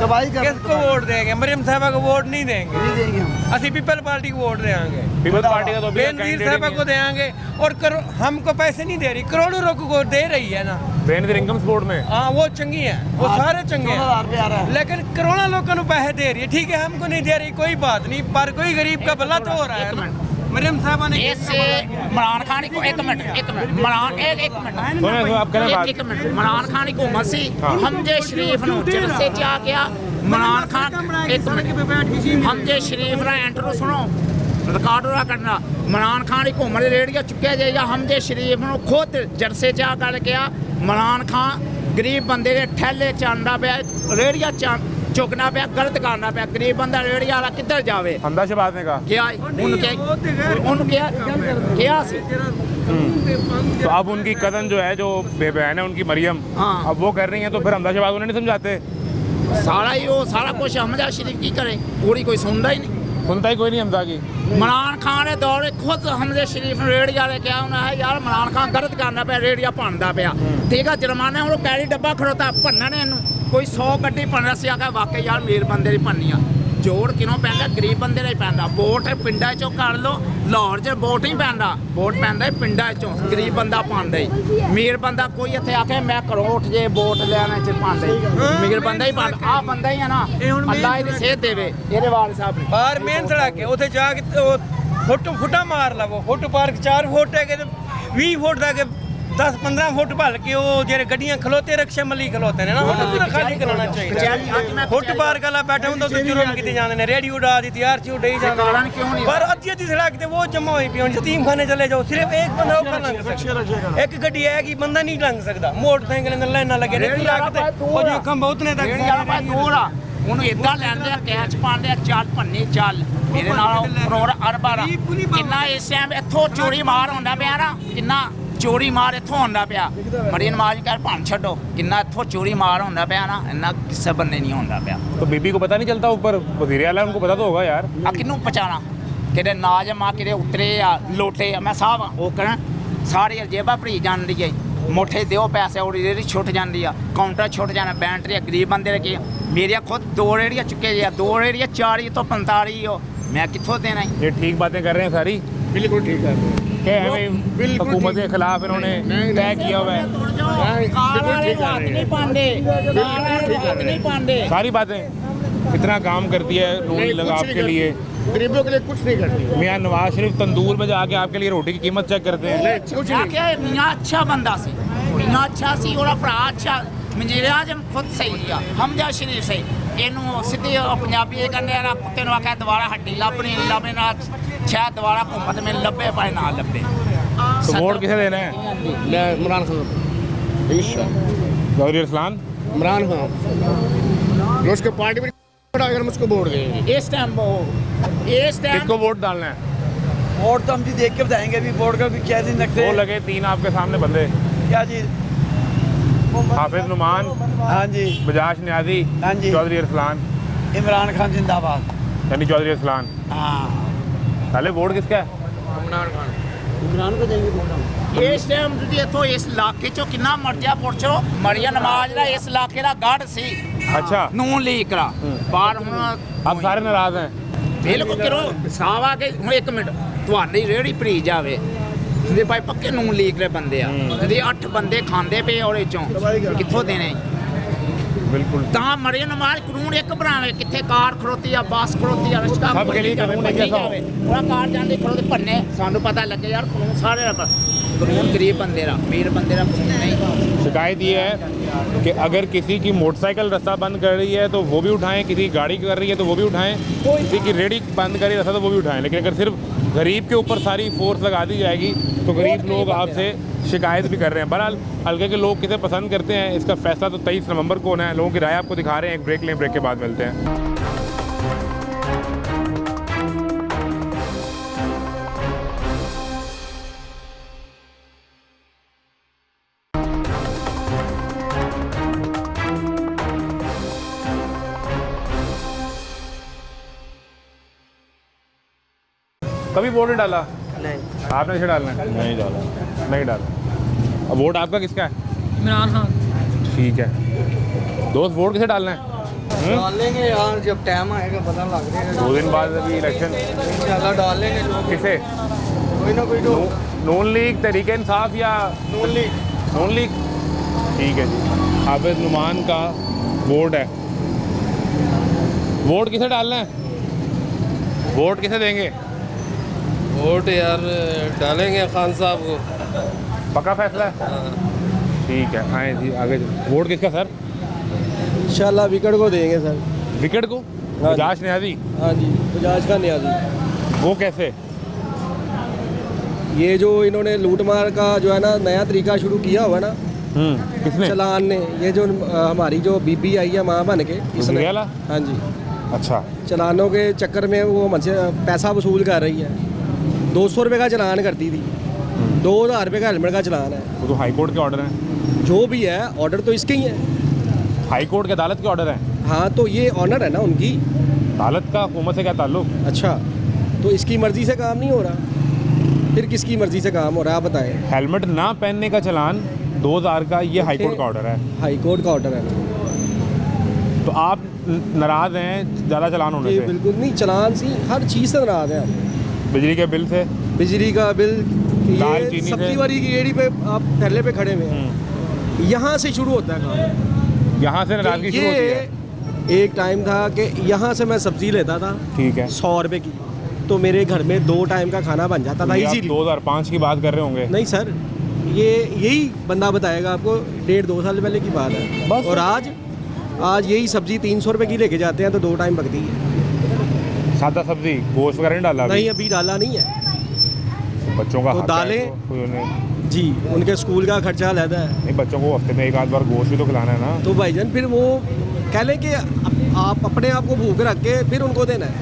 तबाही कर किसको वोट देंगे? मरियम साहबा को वोट नहीं देंगे, नहीं देंगे हम असि पीपल पार्टी को वोट देंगे, पीपल्स पार्टी का तो अभी बेनजीर कैंडिडेट साहबा ही को देंगे। और हमको पैसे नहीं दे रही, करोड़ों लोगों को दे रही है ना। बेनजीर इनकम सपोर्ट में हाँ वो चंगी है, वो सारे चंगे 14,000 रुपये आ रहा हैं, है लेकिन करोड़ों लोगों को पैसे दे रही है। ठीक है हमको नहीं दे रही कोई बात नहीं, पर कोई गरीब का भला तो हो रहा है ना। मरियम साहबा ने इससे इमरान खान को एक मिनट इमरान एक मिनट सुनो सुनो आप करें बात। एक मिनट इमरान खान को मसी हमजे शरीफ ਨੂੰ ਜਲਸੇ ਚ ਆ ਗਿਆ ਇਮਰਾਨ ਖਾਨ ਇੱਕ ਮਿੰਟ हमजे शरीफ ਦਾ ਇੰਟਰਵਿਊ ਸੁਣੋ ਰਿਕਾਰਡ ਹੋਇਆ ਕਰਨਾ ਇਮਰਾਨ ਖਾਨ ਹੀ ਘੁੰਮਣ ਰੇੜੀਆਂ ਚੁੱਕਿਆ ਜਾਏਗਾ हमजे शरीफ ਨੂੰ ਖੁਦ ਜਲਸੇ ਚ ਆ ਕਰ ਗਿਆ ਇਮਰਾਨ ਖਾਨ ਗਰੀਬ ਬੰਦੇ ਦੇ ਠੇਲੇ ਚਾਂਦਾ ਪਿਆ ਰੇੜੀਆਂ ਚੁੱਕਣਾ ਪਿਆ ਗਲਤ ਕਰਨਾ ਪਿਆ ਗਰੀਬ ਬੰਦਾ ਰੇੜੀਆਂ ਵਾਲਾ ਕਿੱਧਰ ਜਾਵੇ हमदा शहबाज ने कहा। क्या ਉਹਨੂੰ ਕਿਹਾ ਸੀ तो अब उनकी कदन जो है जो बहन है उनकी मरियम, हाँ। अब वो कर रही हैं तो फिर हमदा शहबाज उन्हें नहीं समझाते? सारा ही वो सारा कुछ हमजा शरीफ की करे पूरी कोई सुनता ही नहीं सुनता ही कोई नहीं हमदा की। इमरान खान ने दौरे खुद हमजे शरीफ ने रेडिया ने क्या उन्हें है यार इमरान खान गलत करना पे रेडिया भनदा पिया ठीक है जुर्माना हूँ कैरी डब्बा खड़ोता भनने कोई 100 ਗੱਡੀ ਭੰਨ ਸੀ ਆਖਿਆ ਵਾਕਈ ਯਾਰ ਮੇਰ ਬੰਦੇ ਦੀ ਭੰਨੀ ਆ ਜੋੜ ਕਿਨੋਂ ਪੈਂਦਾ ਗਰੀਬ ਬੰਦੇ ਦਾ ਹੀ ਪੈਂਦਾ ਵੋਟ ਪਿੰਡਾਂ ਚੋਂ ਕਰ ਲੋ ਲਾਹੌਰ 'ਚ ਵੋਟ ਨਹੀਂ ਪੈਂਦਾ ਵੋਟ ਪੈਂਦਾ ਪਿੰਡਾਂ ਚੋਂ ਗਰੀਬ ਬੰਦਾ ਪਾਉਂਦਾ ਹੀ ਮੇਰ ਬੰਦਾ ਕੋਈ ਇੱਥੇ ਆਖੇ ਮੈਂ ਘਰੋਂ ਉੱਠ ਜੇ ਵੋਟ ਲੈਣ 'ਚ ਪਾਉਂਦਾ ਹੀ ਮੇਰ ਬੰਦਾ ਹੀ ਪਾਉਂਦਾ ਆ ਬੰਦਾ ਹੀ ਆ ਨਾ ਅੱਲਾ ਇਹਦੀ ਸਿਹਤ ਦੇਵੇ ਇਹਦੇ ਵਾਲ ਸਾਹਿਬ ਨੇ ਬਾਹਰ ਮਿਹਨਤ ਲਾ ਕੇ ਉੱਥੇ ਜਾ ਕੇ ਫੁੱਟਾ ਮਾਰ ਲਵੋ ਫੁੱਟ ਪਾਰਕ 4 ਫੁੱਟ ਹੈ ਕਿ 20 ਫੁੱਟ ਦਾ ਕਿ 10-15 ਫੁੱਟ ਭਲ ਕੇ ਉਹ ਜਿਹੜੇ ਗੱਡੀਆਂ ਖਲੋਤੇ ਰਕਸ਼ਾ ਮੱਲੀ ਖਲੋਤੇ ਨੇ ਨਾ ਉਹ ਪੂਰਾ ਖਾਲੀ ਕਰਾਉਣਾ ਚਾਹੀਦਾ। ਫੁੱਟ ਪਾਰਕ ਵਾਲਾ ਬੈਠਾ ਹੁੰਦਾ ਉੱਥੇ ਜੁਰਮ ਕੀਤੇ ਜਾਂਦੇ ਨੇ ਰੇਡੀ ਉਡਾ ਦਿੱਤੀ ਆਰ ਸੀ ਉਡਾਈ ਜਾਂਦੇ ਪਰ ਅੱਧੀ ਸੜਕ ਤੇ ਉਹ ਜਮਾ ਹੋਈ ਪਈ ਹੁਣ ਯਤੀਮਖਾਨੇ ਚਲੇ ਜਾਓ ਸਿਰਫ ਇੱਕ ਬੰਦਾ ਉੱਪਰ ਲੰਘ ਸਕਦਾ ਇੱਕ ਗੱਡੀ ਹੈ ਕਿ ਬੰਦਾ ਨਹੀਂ ਲੰਘ ਸਕਦਾ ਮੋਟਰਸਾਈਕਲ ਅੰਦਰ ਲਾਈਨਾਂ ਲੱਗੇ ਨੇ ਉਹ ਜੋ ਖੰਭਾ ਉਤਨੇ ਤੱਕ ਉਹਨੂੰ ਇਦਾਂ ਲੈਂਦੇ ਆ ਕੈਚ ਪਾਉਂਦੇ ਆ ਚੱਲ ਭੰਨੀ ਚੱਲ ਮੇਰੇ ਨਾਲ ਕਰੋੜ ਅਰਬਾਂ ਕਿੰਨਾ ਇਸ ਟਾਈਮ ਇੱਥੋਂ ਚੋਰੀ ਮਾਰ ਹੁੰਦਾ ਪਿਆ ਨਾ ਕਿੰਨਾ ਚੋਰੀ ਮਾਰ ਇੱਥੋਂ ਹੁੰਦਾ ਪਿਆ ਮਰੀਨ ਨਵਾਜ਼ ਕਹਿ ਭੰਨ ਛੱਡੋ ਕਿੰਨਾ ਇੱਥੋਂ ਚੋਰੀ ਮਾਰ ਹੁੰਦਾ ਪਿਆ ਨਾ ਇੰਨਾ ਕਿਸੇ ਬੰਦੇ ਨਹੀਂ ਹੁੰਦਾ ਪਿਆ तो बीबी को पता नहीं चलता ऊपर वजीर आला उनको पता तो होगा यार। ਆ ਕਿਹਨੂੰ ਪਛਾਣਾ ਕਿਹੜੇ ਨਾਜ਼ਮ ਆ ਕਿਹੜੇ ਉਤਰੇ ਆ ਲੋਟੇ ਆ ਮੈਂ ਸਾਹਿਬ ਆ ਉਹ ਕਹਿਣ ਸਾਰੀ ਜੇਬਾਂ ਭਰੀ ਜਾਂਦੀ ਹੈ ਮੋਠੇ ਦਿਓ ਪੈਸੇ ਉਹ ਰੇੜੀ ਛੁੱਟ ਜਾਂਦੀ ਆ ਕਾਊਂਟਰ ਛੁੱਟ ਜਾਣਾ ਬੈਂਟਰੀ ਗਰੀਬ ਬੰਦੇ ਦੇ ਕੀ ਮੇਰੀਆਂ ਖੁਦ 2 ਰੇੜੀਆਂ ਚੁੱਕੇ ਜੀ 2 ਰੇੜੀਆਂ 40 ਤੋਂ 45 ਹੋ मैं कितों देना है ये ठीक बातें कर रहे हैं सारी, बिल्कुल ठीक है क्या है भाई हुकूमत के खिलाफ इन्होंने तय किया हुआ है सारी बातें इतना काम करती है नून लीग आपके लिए गरीबों के लिए कुछ नहीं करती। मियाँ नवाज शरीफ तंदूर में जाके आपके लिए रोटी की कीमत चेक करते हैं। कुछ नहीं मियाँ अच्छा बंदा सी मियाँ अच्छा सी और भरा अच्छा मंजीर आजम खुद सही है हमजा शरीफ सही ਇਹਨੂੰ ਸਿੱਧੀ ਪੰਜਾਬੀ ਇਹ ਕਹਿੰਦੇ ਆ ਨਾ ਕੁੱਤੇ ਨੂੰ ਆਖਿਆ ਦੁਬਾਰਾ ਹੱਡੀ ਲੱਭਣੀ ਲੱਭੇ ਨਾ ਸ਼ਾਇਦ ਦੁਬਾਰਾ ਘੁੰਮਤ ਮੈਨੂੰ ਲੱਭੇ ਭਾਵੇਂ ਨਾ ਲੱਭੇ तो वोट किसे देना है? मैं इमरान खान चौधरी अरसलान। इमरान खान मैं उसके पार्टी में अगर मुझको वोट देंगे ਇਸ ਟਾਈਮ किसको वोट डालना है? वोट तो हम जी देख के बताएंगे अभी वोट का भी क्या दिन रखते वो हैं लगे 3 आपके सामने बंदे, क्या जी हाफिज नुमान, हाँ जी बजाज न्याजी, हाँ जी। चौधरी अरसलान, इमरान खान जिंदाबाद यानी चौधरी अरसलान। हाँ पहले वोट किसका है? इमरान को देंगे वोट हम। ਇਸ ਟਾਈਮ ਤੁਸੀਂ ਇੱਥੋਂ ਇਸ ਇਲਾਕੇ ਚੋਂ ਕਿੰਨਾ ਮਰਜ਼ਾ ਪੁੱਛੋ ਮਰੀਆ ਨਵਾਜ਼ ਦਾ ਇਸ ਇਲਾਕੇ ਦਾ ਗੜ ਸੀ अच्छा, ਨੂਨ ਲੀਗ ਦਾ ਬਾਹਰ ਹੁਣ अब सारे नाराज हैं। ਬਿਲਕੁਲ ਕਰੋ ਸਾਵ ਆ ਕੇ ਹੁਣ 1 ਮਿੰਟ ਤੁਹਾਡੀ ਰੇੜੀ ਭਰੀ ਜਾਵੇ ਜਿਹਦੇ ਭਾਈ ਪੱਕੇ ਨੂਨ ਲੀਗ ਦੇ ਬੰਦੇ ਆ ਜਿਹਦੇ 8 ਬੰਦੇ ਖਾਂਦੇ ਪਏ ਉਹਦੇ ਚੋਂ ਕਿੱਥੋਂ ਦੇਣੇ बिल्कुल ਤਾਂ ਮਰੀਆ ਨਵਾਜ਼ ਕਾਨੂੰਨ ਇੱਕ ਬਣਾਵੇ ਕਿੱਥੇ ਕਾਰ ਖੜੋਤੀ ਆ ਬੱਸ ਖੜੋਤੀ ਆ ਰਸ਼ਕਾ ਸਭ ਕੇ ਲਈ ਕਾਨੂੰਨ ਇੱਕ ਜੈਸਾ ਹੋ। ਉਹਦਾ ਕਾਰ ਜਾਂਦੇ ਖੜੋਤੇ ਭੰਨੇ ਸਾਨੂੰ ਪਤਾ ਲੱਗੇ ਯਾਰ ਕਾਨੂੰਨ ਸਾਰੇ ਦਾ ਕਾਨੂੰਨ ਗਰੀਬ ਬੰਦੇ ਦਾ ਅਮੀਰ ਬੰਦੇ ਦਾ ਕਾਨੂੰਨ ਨਹੀਂ शिकायत ये है कि अगर किसी की मोटरसाइकिल रास्ता बंद कर रही है तो वो भी उठाएं, किसी की गाड़ी कर रही है तो वो भी उठाएं, किसी की रेडी बंद कर रही है रास्ता तो वो भी उठाएं। लेकिन अगर सिर्फ गरीब के ऊपर सारी फोर्स लगा दी जाएगी तो गरीब लोग आपसे शिकायत भी कर रहे हैं। बहरहाल हल्के के लोग किसे पसंद करते हैं इसका फैसला तो 23 नवंबर को होना है। लोगों की राय आपको दिखा रहे हैं, एक ब्रेक लें, ब्रेक के बाद मिलते हैं। कभी वोट नहीं डाला? नहीं। आपने इसे डालना है? नहीं डाला। नहीं डाला। अब वोट आपका किसका है? इमरान खान। ठीक है दोस्त, वोट किसे डालना है? डालेंगे यार जब टाइम आएगा पता लग जाएगा 2 दिन बाद अभी इलेक्शन। इंशाल्लाह डालेंगे किसे? कोई ना कोई नून लीग, तहरीक इंसाफ या नून लीग नून लीग? ठीक है जी, हाफिज नुमान का वोट है। वोट किसे डालना है? वोट किसे देंगे? वोट यार डालेंगे खान साहब को। पक्का फैसला है? ठीक है, आए जी आगे। वोट किसका सर? इंशाल्लाह विकेट को देंगे सर। विकेट को? बजाज न्याजी? हाँ जी, बजाज का न्याजी। वो कैसे? ये जो इन्होंने लूटमार का जो है ना नया तरीका शुरू किया हुआ है ना किसने? चलान ने, ये जो हमारी जो बीबी आई है माँ बन के इसने। वाला? हाँ जी, अच्छा, चलानों के चक्कर में वो हमसे पैसा वसूल कर रही है। 200 रुपये का चलान करती थी, 2000 रुपये का हेलमेट का चलान है। वो तो हाई कोर्ट के ऑर्डर हैं। जो भी है ऑर्डर तो इसके ही है। हाई कोर्ट के अदालत के ऑर्डर हैं। हाँ तो ये ऑनर है ना उनकी। अदालत का हुकूमत से क्या ताल्लुक? अच्छा, तो इसकी मर्जी से काम नहीं हो रहा, फिर किसकी मर्जी से काम हो रहा है आप बताएं। हेलमेट ना पहनने का चलान 2000 का, ये हाई कोर्ट का ऑर्डर है। हाई कोर्ट का ऑर्डर है। तो आप नाराज़ हैं ज़्यादा चलान होने जी से? बिल्कुल नहीं, चलान सी हर चीज़ से नाराज हैं हम। बिजली के बिल से? बिजली का बिल, दाल, ये चीनी सब्जी से? वाली की रेडी पे आप पहले पे खड़े हुए हैं, यहाँ से शुरू होता है काम। यहाँ से नाराज़गी शुरू होती है। ये एक टाइम था कि यहाँ से मैं सब्जी लेता था ठीक है, 100 रुपये की, तो मेरे घर में 2 टाइम का खाना बन जाता था ये आप इजीली। 2005 की बात कर रहे होंगे। नहीं सर, ये यही बंदा बताएगा आपको, 1.5-2 साल पहले की बात है। बस। और आज यही सब्जी 300 रुपये की लेके जाते हैं तो 2 टाइम पकती है। सादा सब्जी, गोश्त वगैरह नहीं डाला अभी? नहीं अभी डाला नहीं है बच्चों का तो हक है, दालें? तो कोई उन्हें जी, उनके स्कूल का खर्चा अलहदा है। नहीं, बच्चों को हफ्ते में 1 आध बार गोश्त भी तो खिलाना है ना। तो भाईजान फिर वो कह लें कि आप अपने आप को भूख रख के फिर उनको देना है।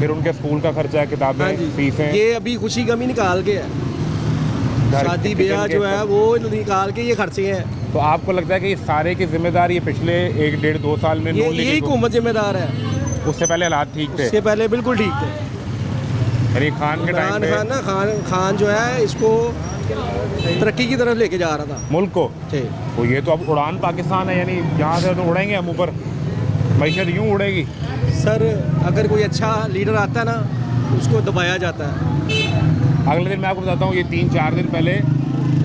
फिर उनके स्कूल का खर्चा है, हाँ किताबें, जी, फीसें, ये अभी खुशी कमी निकाल के है, घर शादी किचन ब्याह के जो है वो निकाल के ये खर्चे हैं। तो आपको लगता है कि ये सारे की जिम्मेदार ये पिछले 1-1.5-2 साल में ये नून लीग यही को- हुकूमत जिम्मेदार है। उससे पहले हालात ठीक थे? उसके पहले बिल्कुल ठीक थे। यानी खान के टाइम इमरान पे खान ना खान जो है इसको तरक्की की तरफ लेके जा रहा था मुल्क को। ठीक। तो ये तो अब उड़ान पाकिस्तान है, यानी यहाँ से तो उड़ेंगे हम ऊपर, मैशत यूँ उड़ेगी। सर अगर कोई अच्छा लीडर आता है ना उसको दबाया जाता है। अगले दिन मैं आपको बताता हूँ, ये 3-4 दिन पहले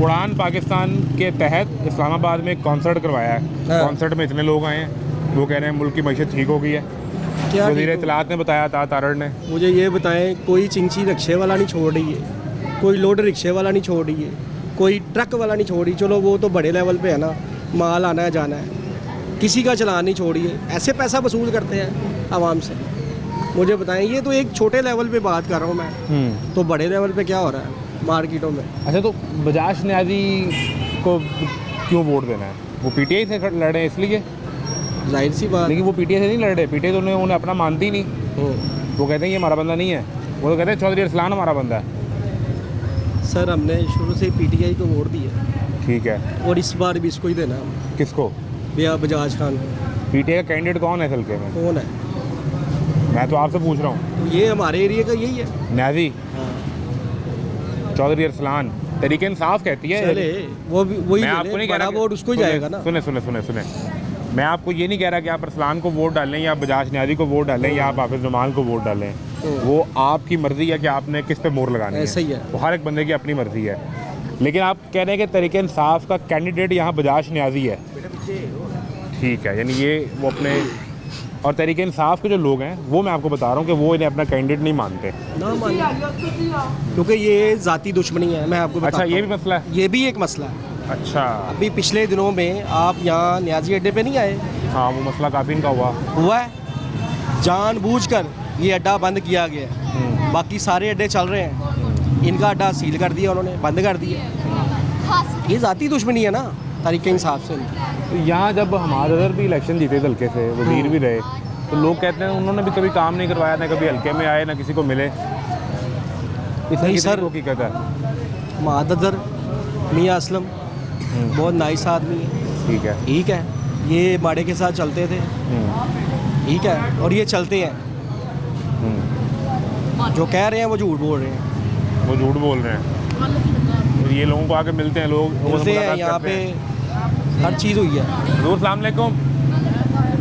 उड़ान पाकिस्तान के तहत इस्लामाबाद में एक कॉन्सर्ट करवाया है। हाँ। कॉन्सर्ट में इतने लोग आए हैं, वो कह रहे हैं मुल्क की मैशत ठीक हो गई है। क्या वज़ीर ठीक हो? इत्तलात ने बताया था, तारड़ ने। मुझे ये बताएं, कोई चिंची रिक्शे वाला नहीं छोड़ रही है, कोई लोड रिक्शे वाला नहीं छोड़ रही है, कोई ट्रक वाला नहीं छोड़ रही। चलो वो तो बड़े लेवल पे है ना, माल आना है जाना है, किसी का चलान नहीं छोड़िए, ऐसे पैसा वसूल करते हैं आवाम से। मुझे बताएं, ये तो एक छोटे लेवल पे बात कर रहा हूँ मैं, तो बड़े लेवल पे क्या हो रहा है मार्केटों में। अच्छा, तो बजाज न्याजी को क्यों वोट देना है? वो पीटीआई से लड़ रहे हैं इसलिए? जाहिर सी बात। लेकिन वो पीटीआई से नहीं लड़ रहे, पीटीआई तो उन्हें अपना मानती नहीं। वो कहते हैं ये हमारा बंदा नहीं है, वो तो कहते हैं चौधरी अरसलान हमारा बंदा है। सर हमने शुरू से पीटीआई को वोट दिया, ठीक है, और इस बार भी इसको ही देना है। किसको? भैया बजाज खान को। पीटीआई का कैंडिडेट कौन है हल्के में? कौन है? मैं तो आपसे पूछ रहा हूँ। ये हमारे एरिया का यही है, न्याजी चौधरी अरसलान। तरीके इंसाफ कहती है। चले वो भी वही मैं आपको नहीं कह रहा वोट उसको ही जाएगा ना। सुने सुने सुने सुने, मैं आपको ये नहीं कह रहा कि आप अरसलान को वोट डालें या बजाज न्याजी को वोट डालें या आप हाफिज नुमान को वोट डालें। वो आपकी मर्जी है कि आपने किस पे मोहर लगानी है। ऐसा ही है, वो हर एक बंदे की अपनी मर्जी है। लेकिन आप कह रहे हैं कि तरीके इंसाफ का कैंडिडेट यहाँ बजाज न्याजी है, ठीक है, यानी ये वो अपने, और तरीके इंसाफ के जो लोग हैं वो मैं आपको बता रहा हूँ कि वो इन्हें अपना कैंडिडेट नहीं मानते ना क्योंकि ये ज़ाती दुश्मनी है। मैं आपको अच्छा, ये भी मसला है? ये भी एक मसला है। अच्छा, अभी पिछले दिनों में आप यहाँ न्याजी अड्डे पे नहीं आए? हाँ, वो मसला काफ़ी इनका हुआ है। जानबूझकर ये अड्डा बंद किया गया है, बाकी सारे अड्डे चल रहे हैं, इनका अड्डा सील कर दिया उन्होंने, बंद कर दिया। ये ज़ाती दुश्मनी है ना तरीके इंसाफ से। तो यहाँ जब हमारे उधर भी इलेक्शन जीते हल्के से, वजीर भी रहे, तो लोग कहते हैं उन्होंने भी कभी काम नहीं करवाया, ना कभी हल्के में आए, ना किसी को मिले। नहीं सर, वो की कहता है महादर मियाँ असलम बहुत नाइस आदमी है, ठीक है, ठीक है, ये माड़े के साथ चलते थे, ठीक है, और ये चलते हैं। जो कह रहे हैं वो झूठ बोल रहे हैं। वो झूठ बोल रहे हैं। ये लोगों को आके मिलते हैं, लोग मिलते हैं यहाँ पे, हर चीज़ हुई है। हज़ूर अस्सलाम वालेकुम,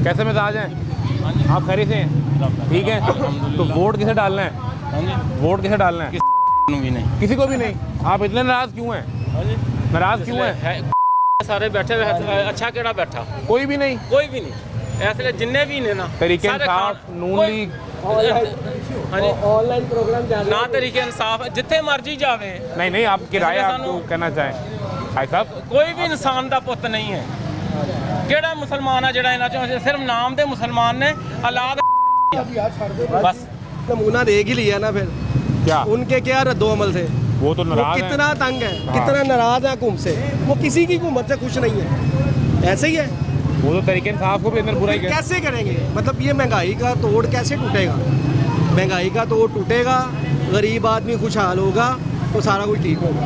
कैसे मिजाज हैं आप? खैरियत से हैं? ठीक है, तो वोट किसे डालना है? वोट किसे डालना है? भी नहीं, किसी को भी नहीं। आप इतने नाराज क्यों हैं? नाराज क्यों हैं? सारे बैठे हुए, अच्छा केड़ा बैठा, कोई भी नहीं, कोई भी नहीं। ऐसे जिन्ने भी ने ना तरीके इंसाफ, नून लीग, ऑनलाइन प्रोग्राम ना तरीके इंसाफ जिथे मर्जी जावे। नहीं नहीं, आप किराए आपको कहना चाहें भाई साहब? कोई भी इंसान का पुत नहीं है। केड़ा मुसलमान है जेड़ा इन्हां चों सिर्फ नाम दे मुसलमान ने, औलाद बस नमूना देख ही लिया ना। फिर क्या उनके क्या रद्दो अमल थे? वो तो नाराज हैं। कितना तंग है, कितना नाराज है हुकूमत से। वो किसी की हुकूमत से खुश नहीं है, ऐसे ही है। वो तो तरीके इंसाफ को भी अंदर बुरा ही कहते हैं। कैसे करेंगे? मतलब ये महंगाई का तोड़ कैसे टूटेगा? महंगाई का तोड़ टूटेगा, गरीब आदमी खुशहाल होगा तो सारा कुछ ठीक होगा,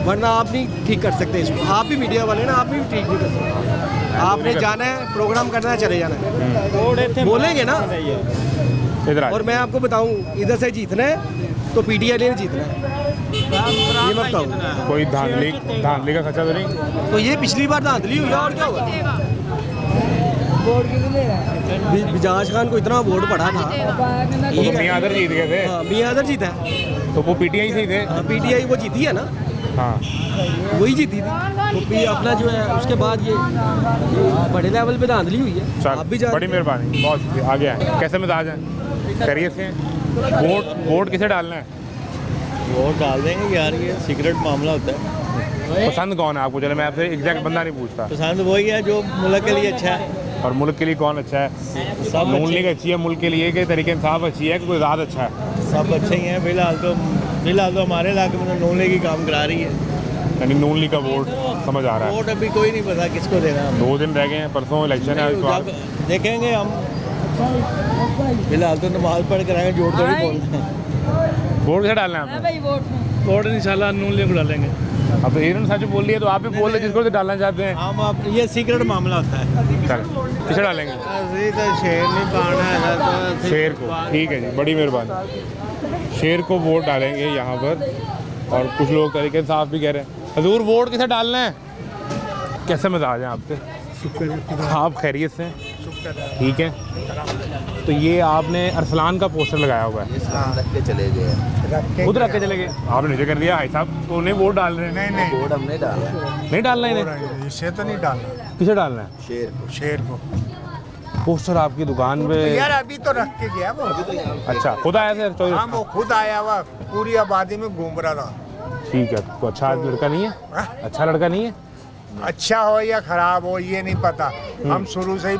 वरना आप नहीं ठीक कर सकते इसको। आप भी मीडिया वाले ना, आप भी ठीक नहीं कर सकते। आपने जाना है, प्रोग्राम करना है, चले जाना है, बोलेंगे ना। और मैं आपको बताऊं, इधर से जीतना है तो पीटीआई ने जीतना है, ये मैं बताऊँ। कोई धांधली का खर्चा तो नहीं? तो ये पिछली बार धांधली हुई और क्या हुआ? बजाज खान को इतना वोट पड़ा था, तो मियां अदर जीत गए थे। हाँ, मियां अदर जीता है, तो वो पीटीआई से ही थे। पीटीआई वो जीती है ना, हाँ, वही जीती थी। तो फिर अपना जो है उसके बाद ये बड़े लेवल पे धांधली हुई है। आप भी बड़ी मेहरबानी, बहुत शुक्रिया। आगे आए, कैसे मिजाज हैं? खैरियत से हैं? वोट किसे डालना है? वोट डाल देंगे यार, ये सीक्रेट मामला होता है। पसंद कौन है आपको? चले मैं आपसे एग्जैक्ट बंदा नहीं पूछता। पसंद वही है जो मुल्क के लिए अच्छा है। और मुल्क के लिए कौन अच्छा है? सब नून अच्छे। लीग अच्छी है मुल्क के लिए, कि तरीके इंसाफ अच्छी है, कि कोई ज़्यादा अच्छा है? सब अच्छे ही हैं। फिलहाल तो हमारे इलाके में नून लीग ही काम करा रही है। यानी नून लीग का वोट समझ आ रहा है। वोट अभी कोई नहीं पता किसको देना है। 2 दिन रह गए हैं, परसों इलेक्शन है। जब देखेंगे हम, फिलहाल तो नमाज पढ़ कर आएंगे, झूठ थोड़ी बोलना है। वोट किसे डालना है आपने? वोट इंशाल्लाह नून लीग डालेंगे। अब तो इन्होंने सच बोल दिया, तो आप भी बोल रहे जिसको डालना चाहते हैं। हम आप ये सीक्रेट मामला होता है। चल, किसे डालेंगे? तो शेर नहीं पाना है, शेर को, ठीक है जी, बड़ी मेहरबानी। शेर को वोट डालेंगे यहाँ पर। और कुछ लोग तरीके इंसाफ भी कह रहे हैं। हजूर वोट किसे डालना है? कैसे मिजाज हैं आपके? आप खैरियत से? ठीक है, तो ये आपने अरसलान का पोस्टर लगाया हुआ है, रख के चले गए, खुद रख के चले गए, आपने नीचे कर दिया। भाई साहब तो उन्हें वोट डाल रहे हैं? नहीं वोट हमने डाला, नहीं डालना इन्हें? इसे तो नहीं डालना। किसे डालना है? शेर को। पोस्टर आपकी दुकान पे यार अभी तो रख के गया वो। अच्छा, खुद आया सर? हाँ, वो खुद आया हुआ, पूरी आबादी में घूम रहा था। ठीक है, तो अच्छा लड़का नहीं है? अच्छा लड़का नहीं है? अच्छा हो या खराब हो ये नहीं पता, हम शुरू से ही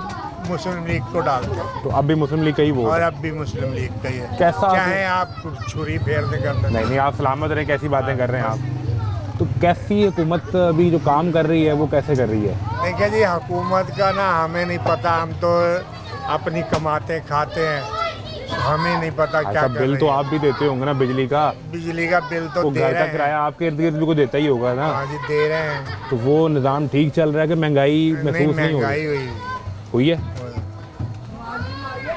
मुस्लिम लीग को डालते हैं। तो अब भी मुस्लिम लीग का ही वोट और है। अब भी मुस्लिम लीग का ही है। कैसा चाहे आप छुरी फेरने करते नहीं, आप सलामत रहें, कैसी बातें कर रहे हैं आप। तो कैसी हुकूमत अभी जो काम कर रही है वो कैसे कर रही है? देखिए जी, हुकूमत का ना हमें नहीं पता, हम तो अपनी कमाते खाते हैं, हमें नहीं पता क्या कर बिल रही तो है। आप भी देते होंगे ना बिजली का बिल तो वो दे घर रहे का हैं। किराया आपके इर्द गिर्द भी को देता ही होगा ना। हाँ जी, दे रहे हैं। तो वो निज़ाम ठीक चल रहा है कि महंगाई महसूस नहीं हो महंगाई रही? हुई है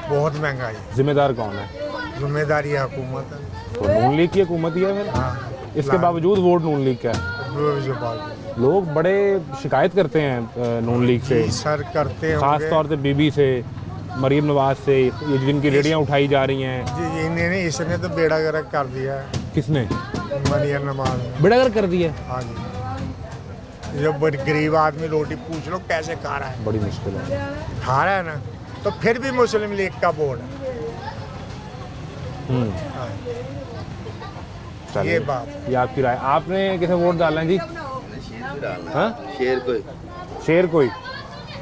बहुत महंगाई। जिम्मेदार कौन है? जिम्मेदारी है हुकूमत है। तो नून लीग की हुकूमत ही है फिर। इसके बावजूद वोट नून लीग का है। लोग बड़े शिकायत करते हैं नून लीग से, सर करते हैं, खास तौर से बीबी से, मरीम नवाज से, ये जिनकी रेडियां उठाई जा रही हैं। जी इन्होंने इसने तो बेड़ा गर्क कर दिया है। किसने? मरियम नवाज ने बेड़ा गर्क कर दिया? हाँ जी, जो गरीब आदमी रोटी पूछ लो कैसे खा रहा है, बड़ी मुश्किल है। खा रहा है ना, तो फिर भी मुस्लिम लीग का बोर्ड है। ये बात, ये आपकी राय। आपने किसे वोट डालना है जी? हाँ? शेर कोई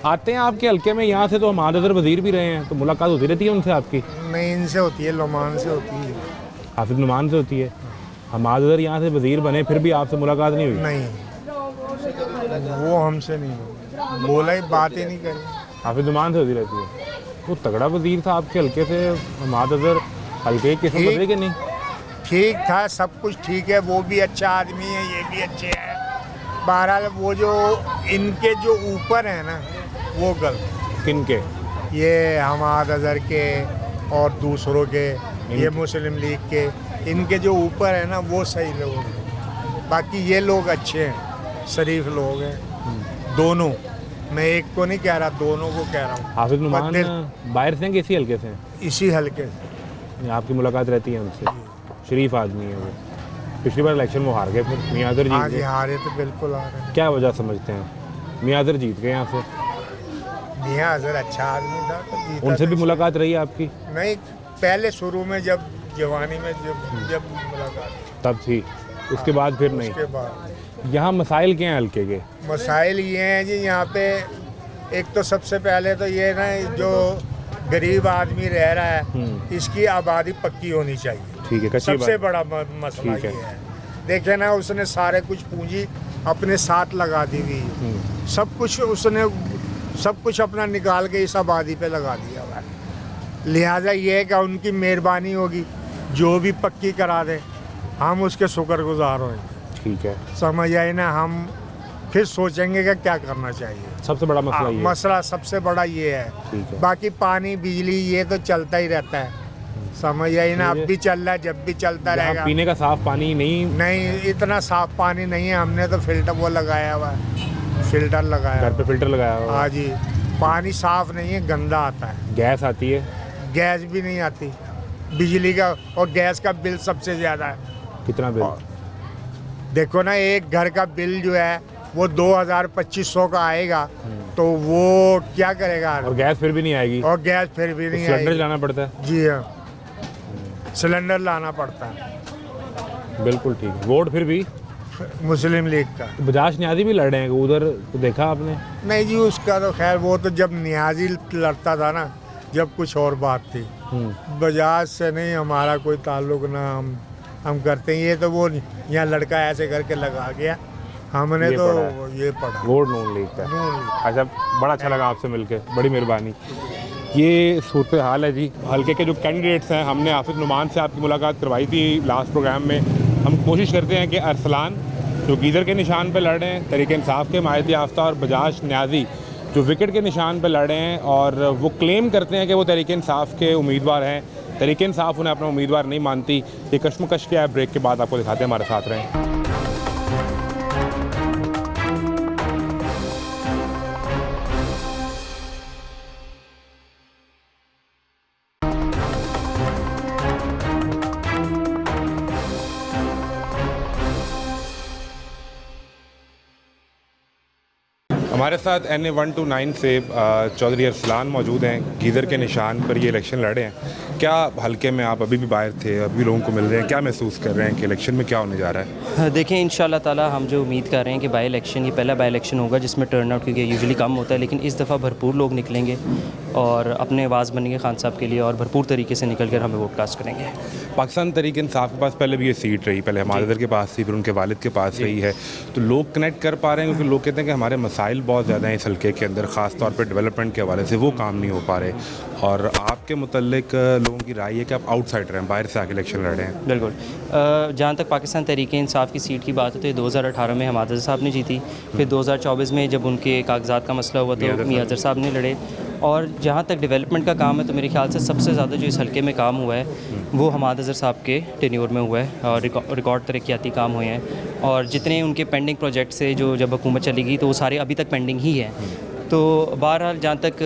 आते हैं आपके हल्के में, यहाँ से तो हमाद अजहर वजीर भी रहे हैं, तो मुलाकात होती रहती है उनसे आपकी? नहीं, इनसे होती है, नुमान से होती है। हाफिज नुमान से होती है। हमाद अजहर यहाँ से वजीर बने फिर भी आपसे मुलाकात नहीं हुई? नहीं, वो हमसे नहीं हुई, बोला ही, बात ही नहीं करी। हाफिज नुमान से होती रहती है। वो तगड़ा वजीर था आपके हल्के से, हमाद अजहर हल्के किस्म बदले कि नहीं? ठीक था, सब कुछ ठीक है, वो भी अच्छा आदमी है, ये भी अच्छे हैं। बहरहाल वो जो इनके जो ऊपर है ना वो गलत। किन के? ये हमाद अजहर के और दूसरों के, ये मुस्लिम लीग के, इनके जो ऊपर है ना वो सही लोग हैं। बाकी ये लोग अच्छे हैं, शरीफ लोग हैं दोनों। मैं एक को नहीं कह रहा, दोनों को कह रहा हूँ। हाफिज नुमान बाहर से हैं कि इसी हल्के से हैं? इसी हल्के से। आपकी मुलाकात रहती है उनसे? शरीफ आदमी है वो। पिछली बार इलेक्शन वो हार गए, फिर मियां अजहर जीत गए। हारे तो बिल्कुल हारे। क्या वजह समझते हैं? मियां अजहर जीत गए यहाँ से। मियां अजहर अच्छा आदमी था तो जीता। उनसे भी मुलाकात रही है आपकी? नहीं, पहले शुरू में जब जवानी में जब मुलाकात तब थी, उसके बाद फिर नहीं। उसके बाद यहाँ मसाइल क्या हैं हल्के के? मसाइल ये हैं जी, यहाँ पे एक तो सबसे पहले तो ये ना, जो गरीब आदमी रह रहा है इसकी आबादी पक्की होनी चाहिए। ठीक है, कच्ची सबसे बात। बड़ा मसला ये है। देखे ना, उसने सारे कुछ पूंजी अपने साथ लगा दी हुई, सब कुछ उसने सब कुछ अपना निकाल के इस आबादी पे लगा दिया हुआ है। लिहाजा ये है कि उनकी मेहरबानी होगी, जो भी पक्की करा दे हम उसके शुक्रगुजार होंगे। ठीक है, समझ आए ना, हम फिर सोचेंगे कि क्या करना चाहिए। सबसे बड़ा मसला ये मसला सबसे बड़ा ये है। ठीक है। बाकी पानी बिजली ये तो चलता ही रहता है, समझ आई ना, अब भी चल रहा है, जब भी चलता रहेगा। पीने का साफ पानी नहीं, इतना साफ पानी नहीं है। हमने तो फिल्टर वो लगाया हुआ है, फिल्टर लगाया, घर पे फिल्टर लगाया हुआ। हाँ जी, पानी साफ नहीं है, गंदा आता है। गैस आती है? गैस भी नहीं आती, बिजली का और गैस का बिल सबसे ज़्यादा है। कितना बिल? देखो ना, एक घर का बिल जो है वो 2000-2500 का आएगा, तो वो क्या करेगा? और गैस फिर भी नहीं आएगी? और गैस फिर भी नहीं आएगी। सिलेंडर लाना पड़ता है? जी हाँ, सिलेंडर लाना पड़ता है। बिल्कुल ठीक है। वोट फिर भी मुस्लिम लीग का। तो बजाज न्याजी भी लड़ रहे हैं उधर, तो देखा आपने? नहीं जी, उसका तो खैर, वो तो जब न्याजी लड़ता था ना, जब कुछ और बात थी। बजाज से नहीं हमारा कोई ताल्लुक ना, हम करते हैं। ये तो वो यहाँ लड़का ऐसे करके लगा गया, हमने ये तो पढ़ा ये पढ़ा। वोट नून लीग का। नून लीग। अच्छा, बड़ा अच्छा लगा आपसे मिलके, बड़ी मेहरबानी। ये सूरत हाल है जी हल्के के जो कैंडिडेट्स हैं। हमने हाफिज नुमान से आपकी मुलाकात करवाई थी लास्ट प्रोग्राम में। हम कोशिश करते हैं कि अरसलान जो गीदर के निशान पर लड़ रहे हैं, तहरीक इंसाफ के माहिर याफ्ता, और बजाज न्याजी जो विकेट के निशान पर लड़ रहे हैं, और वो क्लेम करते हैं कि वो तहरीक इंसाफ के उम्मीदवार हैं। तहरीक इंसाफ उन्हें अपना उम्मीदवार नहीं मानती। ये कश्मकश क्या है, ब्रेक के बाद आपको दिखाते हैं, हमारे साथ रहें। हमारे साथ NA129 से चौधरी अरसलान मौजूद हैं। गीदर के निशान पर ये इलेक्शन लड़े हैं। क्या हल्के में आप अभी भी बाहर थे, अभी लोगों को मिल रहे हैं, क्या महसूस कर रहे हैं कि इलेक्शन में क्या होने जा रहा है? देखें, इंशाल्लाह ताला हम जो उम्मीद कर रहे हैं कि बाई इलेक्शन, ये पहला बाई इलेक्शन होगा जिसमें टर्न आउट क्योंकि यूजुअली कम होता है, लेकिन इस दफ़ा भरपूर लोग निकलेंगे और अपने आवाज़ बनेंगे खान साहब के लिए और भरपूर तरीके से निकल कर हमें वोट कास्ट करेंगे। पाकिस्तान तहरीक इंसाफ के पास पहले भी ये सीट रही, पहले हमारे इधर के पास थी, फिर उनके वालिद के पास रही है, तो लोग कनेक्ट कर पा रहे हैं क्योंकि लोग कहते हैं कि हमारे मसाइल बहुत ज़्यादा हैं इस हल्के के अंदर, ख़ास तौर पर डेवलपमेंट के हवाले से वो काम नहीं हो पा रहे। और आपके मुतल्लिक लोगों की राय है कि आप आउटसाइडर हैं, बाहर से आके इलेक्शन लड़ रहे हैं। बिल्कुल, जहाँ तक पाकिस्तान तहरीक इंसाफ की सीट की बात है तो 2018 में हमाद साहब ने जीती, फिर 2024 में जब उनके कागजात का मसला हुआ तो मियां अज़हर साहब ने लड़े। और जहाँ तक डेवलपमेंट का काम है तो मेरे ख्याल से सबसे ज़्यादा जो इस हल्के में काम हुआ है वो हमाद अज़हर साहब के टेन्योर में हुआ है और रिकॉर्ड तरक्याती काम हुए हैं। और जितने उनके पेंडिंग प्रोजेक्ट्स से जो जब हुकूमत चली गई तो वो सारे अभी तक पेंडिंग ही है। तो बहरहाल जहाँ तक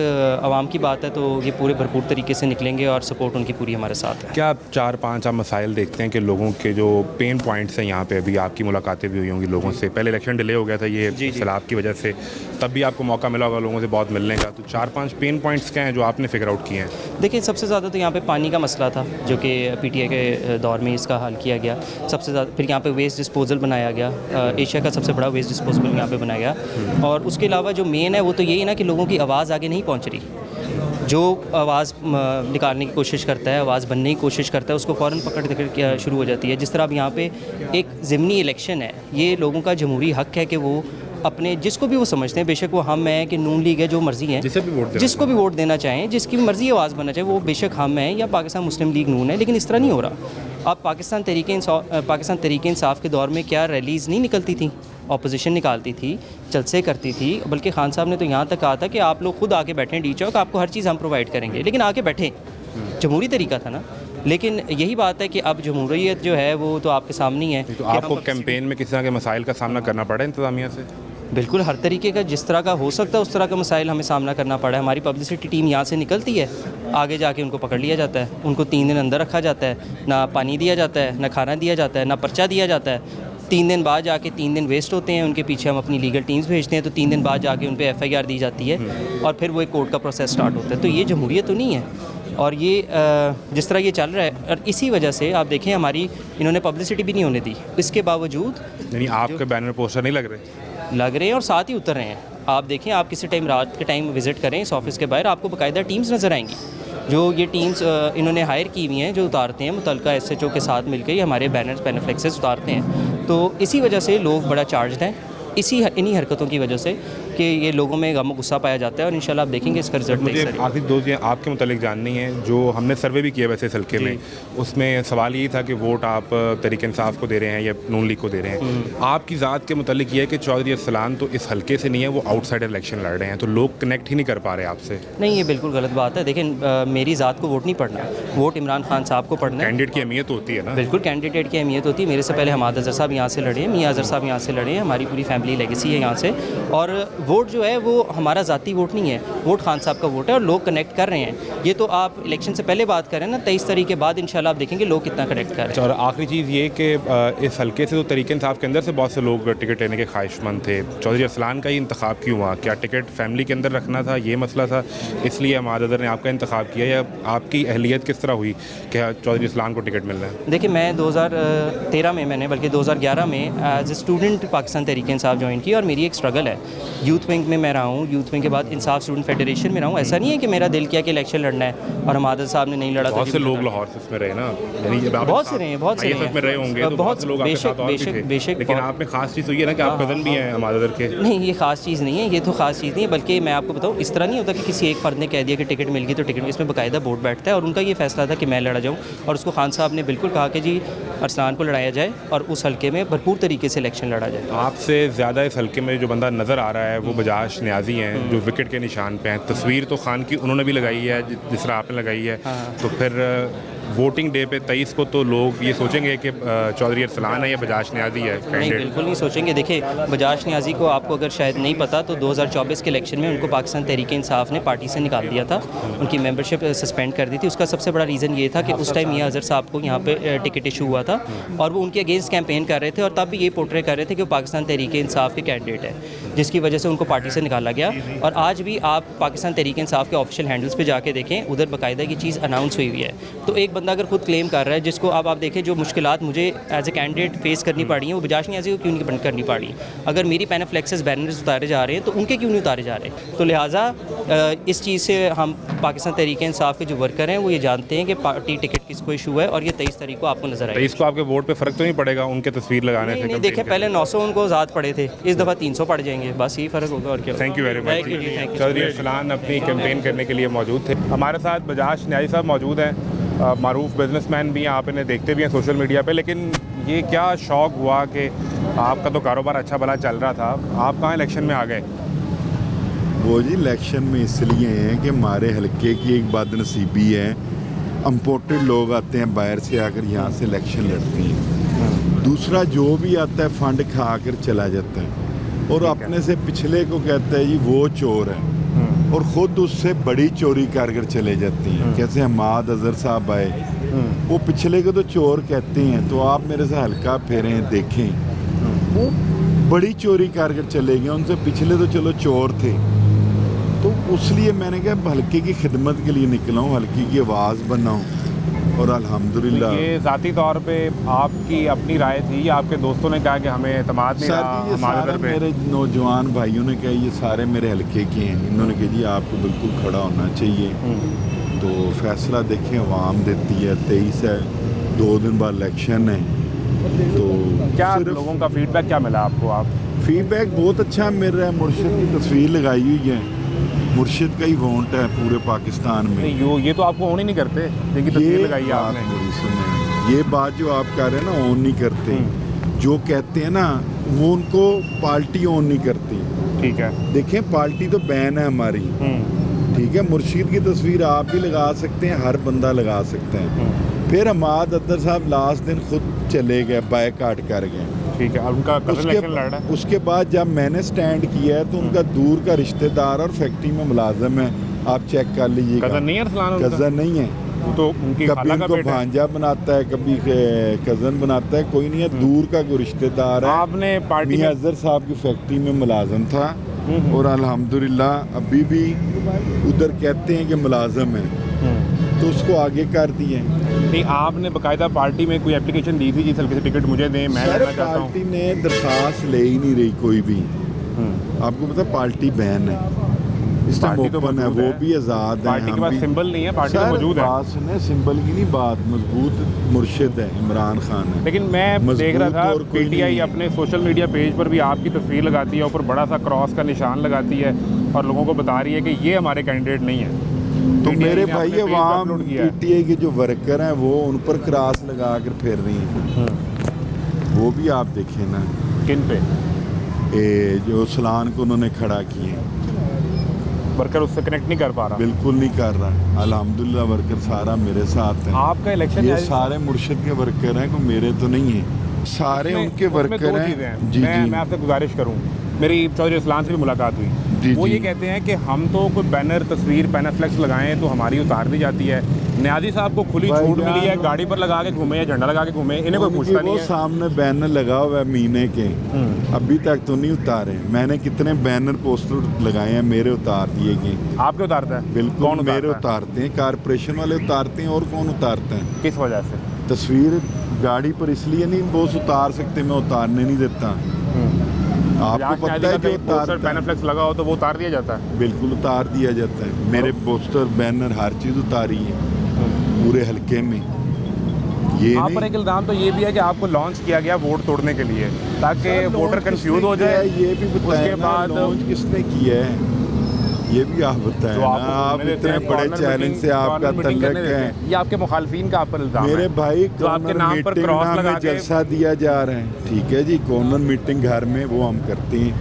आवाम की बात है तो ये पूरे भरपूर तरीके से निकलेंगे और सपोर्ट उनकी पूरी हमारे साथ है। क्या 4-5 आप मसाइल देखते हैं कि लोगों के जो पेन पॉइंट्स हैं यहाँ पे, अभी आपकी मुलाकातें भी हुई होंगी लोगों से, पहले इलेक्शन डिले हो गया था ये सैलाब की वजह से, तब भी आपको मौका मिला होगा लोगों से बहुत मिलने का, तो 4-5 पेन पॉइंट्स क्या हैं जो आपने फिगर आउट किए हैं? देखिए, सबसे ज़्यादा तो यहाँ पे पानी का मसला था जो कि PTI के दौर में इसका हल किया गया सबसे ज़्यादा। फिर यहाँ पे वेस्ट डिस्पोजल बनाया गया, एशिया का सबसे बड़ा वेस्ट डिस्पोजल यहाँ पे बनाया गया। और उसके अलावा जो मेन है वो तो यही है ना कि लोगों की आवाज़ आगे नहीं पहुँच रही। जो आवाज़ निकालने की कोशिश करता है, आवाज़ बनने की कोशिश करता है, उसको फ़ौरन पकड़ के शुरू हो जाती है। जिस तरह अब यहाँ पे एक ज़िमनी इलेक्शन है, ये लोगों का जमहूरी हक़ है कि वो अपने जिसको भी वो समझते हैं, बेशक वो हम हैं कि नून लीग है, जो मर्ज़ी है, जिसको भी वोट देना चाहें, जिसकी भी मर्ज़ी आवाज़ बनना चाहे, वो बेशक हम हैं या पाकिस्तान मुस्लिम लीग नून है, लेकिन इस तरह नहीं हो रहा। अब पाकिस्तान तहरीक इंसाफ के दौर में क्या रैलीज़ नहीं निकलती थी, ऑपोजिशन निकालती थी, जलसे करती थी, बल्कि खान साहब ने तो यहाँ तक कहा था कि आप लोग खुद आके बैठें डी चौक, आपको हर चीज़ हम प्रोवाइड करेंगे, लेकिन आके बैठें। जमहूरी तरीका था ना। लेकिन यही बात है कि अब जमहूरियत जो है वो तो आपके सामने ही है। तो आपको कैंपेन में किस तरह के मसाइल का सामना करना पड़ा इंतज़ामिया से? बिल्कुल, हर तरीके का जिस तरह का हो सकता है उस तरह का मसाइल हमें सामना करना पड़ा है। हमारी पब्लिसिटी टीम यहाँ से निकलती है, आगे जाके उनको पकड़ लिया जाता है, उनको 3 दिन अंदर रखा जाता है, ना पानी दिया जाता है, ना खाना दिया जाता है, ना पर्चा दिया जाता है। 3 दिन बाद जाके 3 दिन वेस्ट होते हैं, उनके पीछे हम अपनी लीगल टीम्स भेजते हैं, तो 3 दिन बाद जाके उन पे FIR दी जाती है और फिर वो एक कोर्ट का प्रोसेस स्टार्ट होता है। तो ये जमहूरियत तो नहीं है। और ये जिस तरह ये चल रहा है, और इसी वजह से आप देखें हमारी इन्होंने पब्लिसिटी भी नहीं होने दी, इसके बावजूद यानी आपके बैनर पोस्टर नहीं लग रहे हैं और साथ ही उतर रहे हैं। आप देखें, आप किसी टाइम रात के टाइम विज़िट करें इस ऑफिस के बाहर, आपको बाकायदा टीम्स नज़र आएंगी, जो ये टीम्स इन्होंने हायर की हुई हैं, जो उतारते हैं मुतलका SHO के साथ मिलकर ही हमारे बैनर्स पेनफ्लेक्सेस उतारते हैं। तो इसी वजह से लोग बड़ा चार्जड हैं, इन्हीं हरकतों की वजह से कि ये लोगों में गम गुस्सा पाया जाता है। और इंशाल्लाह आप देखेंगे इसका रिजल्ट। मुझे आखिरी 2 चीज़ें आपके मुतालिक जाननी है, जो हमने सर्वे भी किया वैसे इस हल्के में, उसमें सवाल ये था कि वोट आप तहरीक इंसाफ को दे रहे हैं या नून लीग को दे रहे हैं। आपकी ज़ात के मुतालिक ये है कि चौधरी अरसलान तो इस हल्के से नहीं है, वो आउटसाइडर इलेक्शन लड़ रहे हैं, तो लोग कनेक्ट ही नहीं कर पा रहे आपसे। नहीं, ये बिल्कुल गलत बात है। देखें, मेरी ज़ात को वोट नहीं पढ़ना, वोट इमरान खान साहब को पढ़ना है। कैंडिडेट की अहमियत होती है ना। बिल्कुल, कैंडिडेट की अहमियत होती है। मेरे से पहले हमाद अज़हर साहब यहाँ से लड़े हैं, मियां अज़हर साहब यहाँ से लड़े हैं, हमारी पूरी फैमिली लेगेसी है यहाँ से। और वोट जो है वो हमारा ज़ाती वोट नहीं है, वोट खान साहब का वोट है और लोग कनेक्ट कर रहे हैं। ये तो आप इलेक्शन से पहले बात करें ना, 23 तारीख के बाद इंशाल्लाह आप देखेंगे लोग कितना कनेक्ट कर रहे हैं। और आखिरी चीज़ ये कि इस हल्के से तो तहरीक इंसाफ के अंदर से बहुत से लोग टिकट लेने के ख्वाहिशमंद थे, चौधरी अरसलान का ही इंतखाब क्यों हुआ? क्या टिकट फैमिली के अंदर रखना था, ये मसला था, इसलिए हमाद अज़हर ने आपका इंतखाब किया, या आपकी अहलियत किस तरह हुई कि चौधरी अरसलान को टिकट मिल रहा है? देखिए, मैं 2013 में, मैंने बल्कि 2011 में as a student Pakistan Tehreek Insaf join की और मेरी एक स्ट्रगल है। यूथ विंग में मैं रहा हूँ, यूथ विंग के बाद इंसाफ स्टूडेंट फेडरेशन में रहा हूँ। ऐसा नहीं है कि मेरा दिल किया कि इलेक्शन लड़ना है और हमाद साहब ने नहीं लड़ा। बहुत से लोग लाहौर से इसमें रहे ना, बहुत से रहे हैं, बहुत से रहे होंगे, बहुत से लोग बेशक, लेकिन आप में खास चीज़ हुई है ना कि आप कज़न भी हैं हमाद अज़हर के। नहीं, ये खास चीज़ नहीं है, ये तो खास चीज़ नहीं है, बल्कि मैं आपको बताऊँ, इस तरह नहीं होता कि किसी एक फ़र्द ने कह दिया कि टिकट मिल गई तो टिकट, इसमें बाकायदा बोर्ड बैठता है और उनका ये फैसला था कि मैं लड़ा जाऊँ। और उसको खान साहब ने बिल्कुल कहा कि जी अरसलान को लड़ाया जाए और उस हल्के में भरपूर तरीके से इलेक्शन लड़ा जाए। आपसे ज़्यादा इस हल्के में जो बंदा नज़र आ रहा है वो बजाज न्याजी हैं, जो विकेट के निशान पे हैं। तस्वीर तो खान की उन्होंने भी लगाई है जिस तरह आपने लगाई है, तो फिर वोटिंग डे पे 23 को तो लोग ये सोचेंगे कि चौधरी अरसलान है या बजाज नियाज़ी है नहीं, कैंडिडेट? बिल्कुल नहीं सोचेंगे। देखिए, बजाज नियाज़ी को आपको अगर शायद नहीं पता तो 2024 के इलेक्शन में उनको पाकिस्तान तहरीक इंसाफ ने पार्टी से निकाल दिया था, उनकी मेंबरशिप सस्पेंड कर दी थी। उसका सबसे बड़ा रीज़न ये था कि उस टाइम मियां अज़हर साहब को यहाँ पे टिकट इशू हुआ था और वो उनके अगेंस्ट कैंपेन कर रहे थे और तब भी ये पोर्ट्रे कर रहे थे कि वो पाकिस्तान तहरीक इंसाफ के कैंडिडेट है, जिसकी वजह से उनको पार्टी से निकाला गया। और आज भी आप पाकिस्तान तहरीक इंसाफ के ऑफिशियल हैंडल्स पे जाके देखें, उधर बाकायदा ये चीज़ अनाउंस हुई है। तो एक बंदा अगर खुद क्लेम कर रहा है, जिसको अब आप देखें जो मुश्किलात मुझे एज ए कैंडिडेट फेस करनी पड़ी हैं, वो बजाज नियाज़ी को क्यों नहीं करनी पड़ी? अगर मेरी पैनाफ्लेक्सेस बैनर्स उतारे जा रहे हैं तो उनके क्यों नहीं उतारे जा रहे? तो लिहाजा इस चीज़ से हम पाकिस्तान तहरीक इंसाफ के जो वर्कर हैं वो ये जानते हैं कि पार्टी टिकट किसको इशू है और ये 23 तारीख को आपको नजर आएगी। 23 को आपके वोट पे फ़र्क तो नहीं पड़ेगा उनके तस्वीर लगाने से? नहीं, देखें, पहले 900 उनको आज़ाद पड़े थे, इस दफ़ा 300 पड़ जाएंगे, बस यही फ़र्क होगा और क्या। Thank you very much. Thank you. Chaudhry Arsalan अपनी कैंपेन करने के लिए मौजूद थे। हमारे साथ बजाज नियाज़ी साहब मौजूद हैं, मारूफ बिजनेसमैन भी हैं, आप इन्हें देखते भी हैं सोशल मीडिया पे। लेकिन ये क्या शौक़ हुआ कि आपका तो कारोबार अच्छा भला चल रहा था, आप कहाँ इलेक्शन में आ गए? वो जी इलेक्शन में इसलिए हैं कि हमारे हलके की एक बदनसीबी है, इम्पोर्टेड लोग आते हैं बाहर से आकर यहाँ से इलेक्शन लड़ते हैं। दूसरा जो भी आता है फंड खा कर चला जाता है और अपने से पिछले को कहता है जी वो चोर है और ख़ुद उससे बड़ी चोरी कर चले जाते हैं। कैसे हमाद अजहर साहब आए, वो पिछले को तो चोर कहते हैं, तो आप मेरे से हल्का फेरें देखें, वो बड़ी चोरी कर चले गए, उनसे पिछले तो चलो चोर थे। तो उसलिए मैंने कहा हल्के की खिदमत के लिए निकला हूँ, हल्के की आवाज़ बनाऊँ और अल्हम्दुलिल्लाह। ये ज़ाती तौर पे आपकी अपनी राय थी या आपके दोस्तों ने कहा कि हमें एतमाद नहीं रहा हमारे दर पे? मेरे नौजवान भाइयों ने कहा ये सारे मेरे हल्के के हैं, इन्होंने कहा जी आपको बिल्कुल खड़ा होना चाहिए। तो फैसला देखें अवाम देती है, 23 है, 2 दिन बाद इलेक्शन है। तो क्या लोगों का फीडबैक क्या मिला आपको? आप फीडबैक बहुत अच्छा मिल रहा है। मुर्शिद की तस्वीर लगाई हुई है, मुर्शिद का ही वोट है पूरे पाकिस्तान में। ये तो आपको ऑन ही नहीं करते, जिनकी तस्वीर लगाई है आपने। मेरी सुने, ये बात जो आप कह रहे हैं ना ऑन नहीं करते, जो कहते हैं ना वो उनको पार्टी ऑन नहीं करती। ठीक है, देखें पार्टी तो बैन है हमारी, ठीक है। मुर्शिद की तस्वीर आप भी लगा सकते हैं, हर बंदा लगा सकते हैं। फिर हमाद अदर साहब लास्ट दिन खुद चले गए, बायकाट कर गए, ठीक है। उनका उसके बाद जब मैंने स्टैंड किया है तो उनका दूर का रिश्तेदार और फैक्ट्री में मुलाजिम है, आप चेक कर लीजिएगा। कज़न नहीं है अरसलान उनका? कज़न नहीं है, तो उनकी कभी उनको भांजा बनाता है, कभी कज़न बनाता है, कोई नहीं है, दूर का कोई रिश्तेदार है। आपने पार्टी मियां अज़हर साहब की फैक्ट्री में मुलाजिम था और अल्हम्दुलिल्लाह अभी भी उधर कहते हैं कि मुलाजिम है, तो उसको आगे कर दिए। नहीं, आपने बाकायदा पार्टी में कोई एप्लीकेशन दी थी जिस हल्के से टिकट मुझे दें, मैं लेना चाहता हूं? पार्टी ने दरखास्त ले ही नहीं रही कोई भी। आपको पता पार्टी बैन है, इस टाइम ओपन है, वो भी आज़ाद है। पार्टी के पास सिंबल नहीं है, पार्टी तो मौजूद है। बात सुने, सिंबल की नहीं बात, मजबूत मुर्शिद है, इमरान खान है। लेकिन मैं देख रहा था पीटीआई अपने सोशल मीडिया पेज पर भी आपकी तस्वीर लगाती है, ऊपर बड़ा सा क्रॉस का निशान लगाती है और लोगों को बता रही है कि ये हमारे कैंडिडेट नहीं है। तो मेरे भाई अवाम पीटीआई के जो वर्कर हैं वो उन पर क्रॉस लगा कर फिर रही हैं, वो भी आप देखें ना। किन पे? जो सलान को उन्होंने खड़ा किए, वर्कर उससे कनेक्ट नहीं कर पा रहा। बिल्कुल नहीं कर रहा। अल्हम्दुलिल्लाह वर्कर सारा मेरे साथ है। आपका इलेक्शन ये सारे मुर्शिद के वर्कर हैं, कोई मेरे तो नहीं है, सारे उनके वर्कर हैं। जी मैं आपसे गुजारिश करूँ, मेरी चौधरी अरसलान से भी मुलाकात हुई, वो ये कहते हैं कि हम तो कोई बैनर तस्वीर पैनाफ्लेक्स लगाएं तो हमारी उतार दी जाती है। नियाज़ी साहब को खुली छूट मिली है, गाड़ी पर लगा के घूमे या झंडा लगा के घूमे, इन्हें कोई पूछता नहीं है। सामने बैनर लगा हुआ है महीने के, अभी तक तो नहीं उतारे। मैंने कितने बैनर पोस्टर लगाए हैं, मेरे उतार दिए गए। आपके उतारता है? बिल्कुल मेरे उतारते हैं, कारपोरेशन वाले उतारते हैं। और कौन उतारते हैं? किस वजह से? तस्वीर गाड़ी पर इसलिए नहीं बोस उतार सकते, मैं उतारने नहीं देता। आपको पता है कि पोस्टर पैनाफ्लेक्स लगा हो तो वो उतार दिया जाता है? बिल्कुल उतार दिया जाता है। मेरे पोस्टर बैनर हर चीज़ उतारी है पूरे हलके में। ये आप पर एक इल्ज़ाम तो ये भी है कि आपको लॉन्च किया गया वोट तोड़ने के लिए, ताकि वोटर कंफ्यूज हो जाए। ये भी उसके बाद लॉन्च किसने किया है? ये भी आप बताएं जो ना, आपको आप घूमने देते इतने हैं, बड़े कॉर्नर चैलेंज मीटिंग- से आपका कॉर्नर मीटिंग करने तल्लक देते है। हैं। ये आपके मुखालफिन का आप पर इल्जाम मेरे है भाई जो आपके कॉर्नर नाम पर मीटिंग क्रॉस नाम लगा में के जलसा दिया जा रहा है, ठीक है जी। कॉर्नर मीटिंग घर में वो हम करते हैं,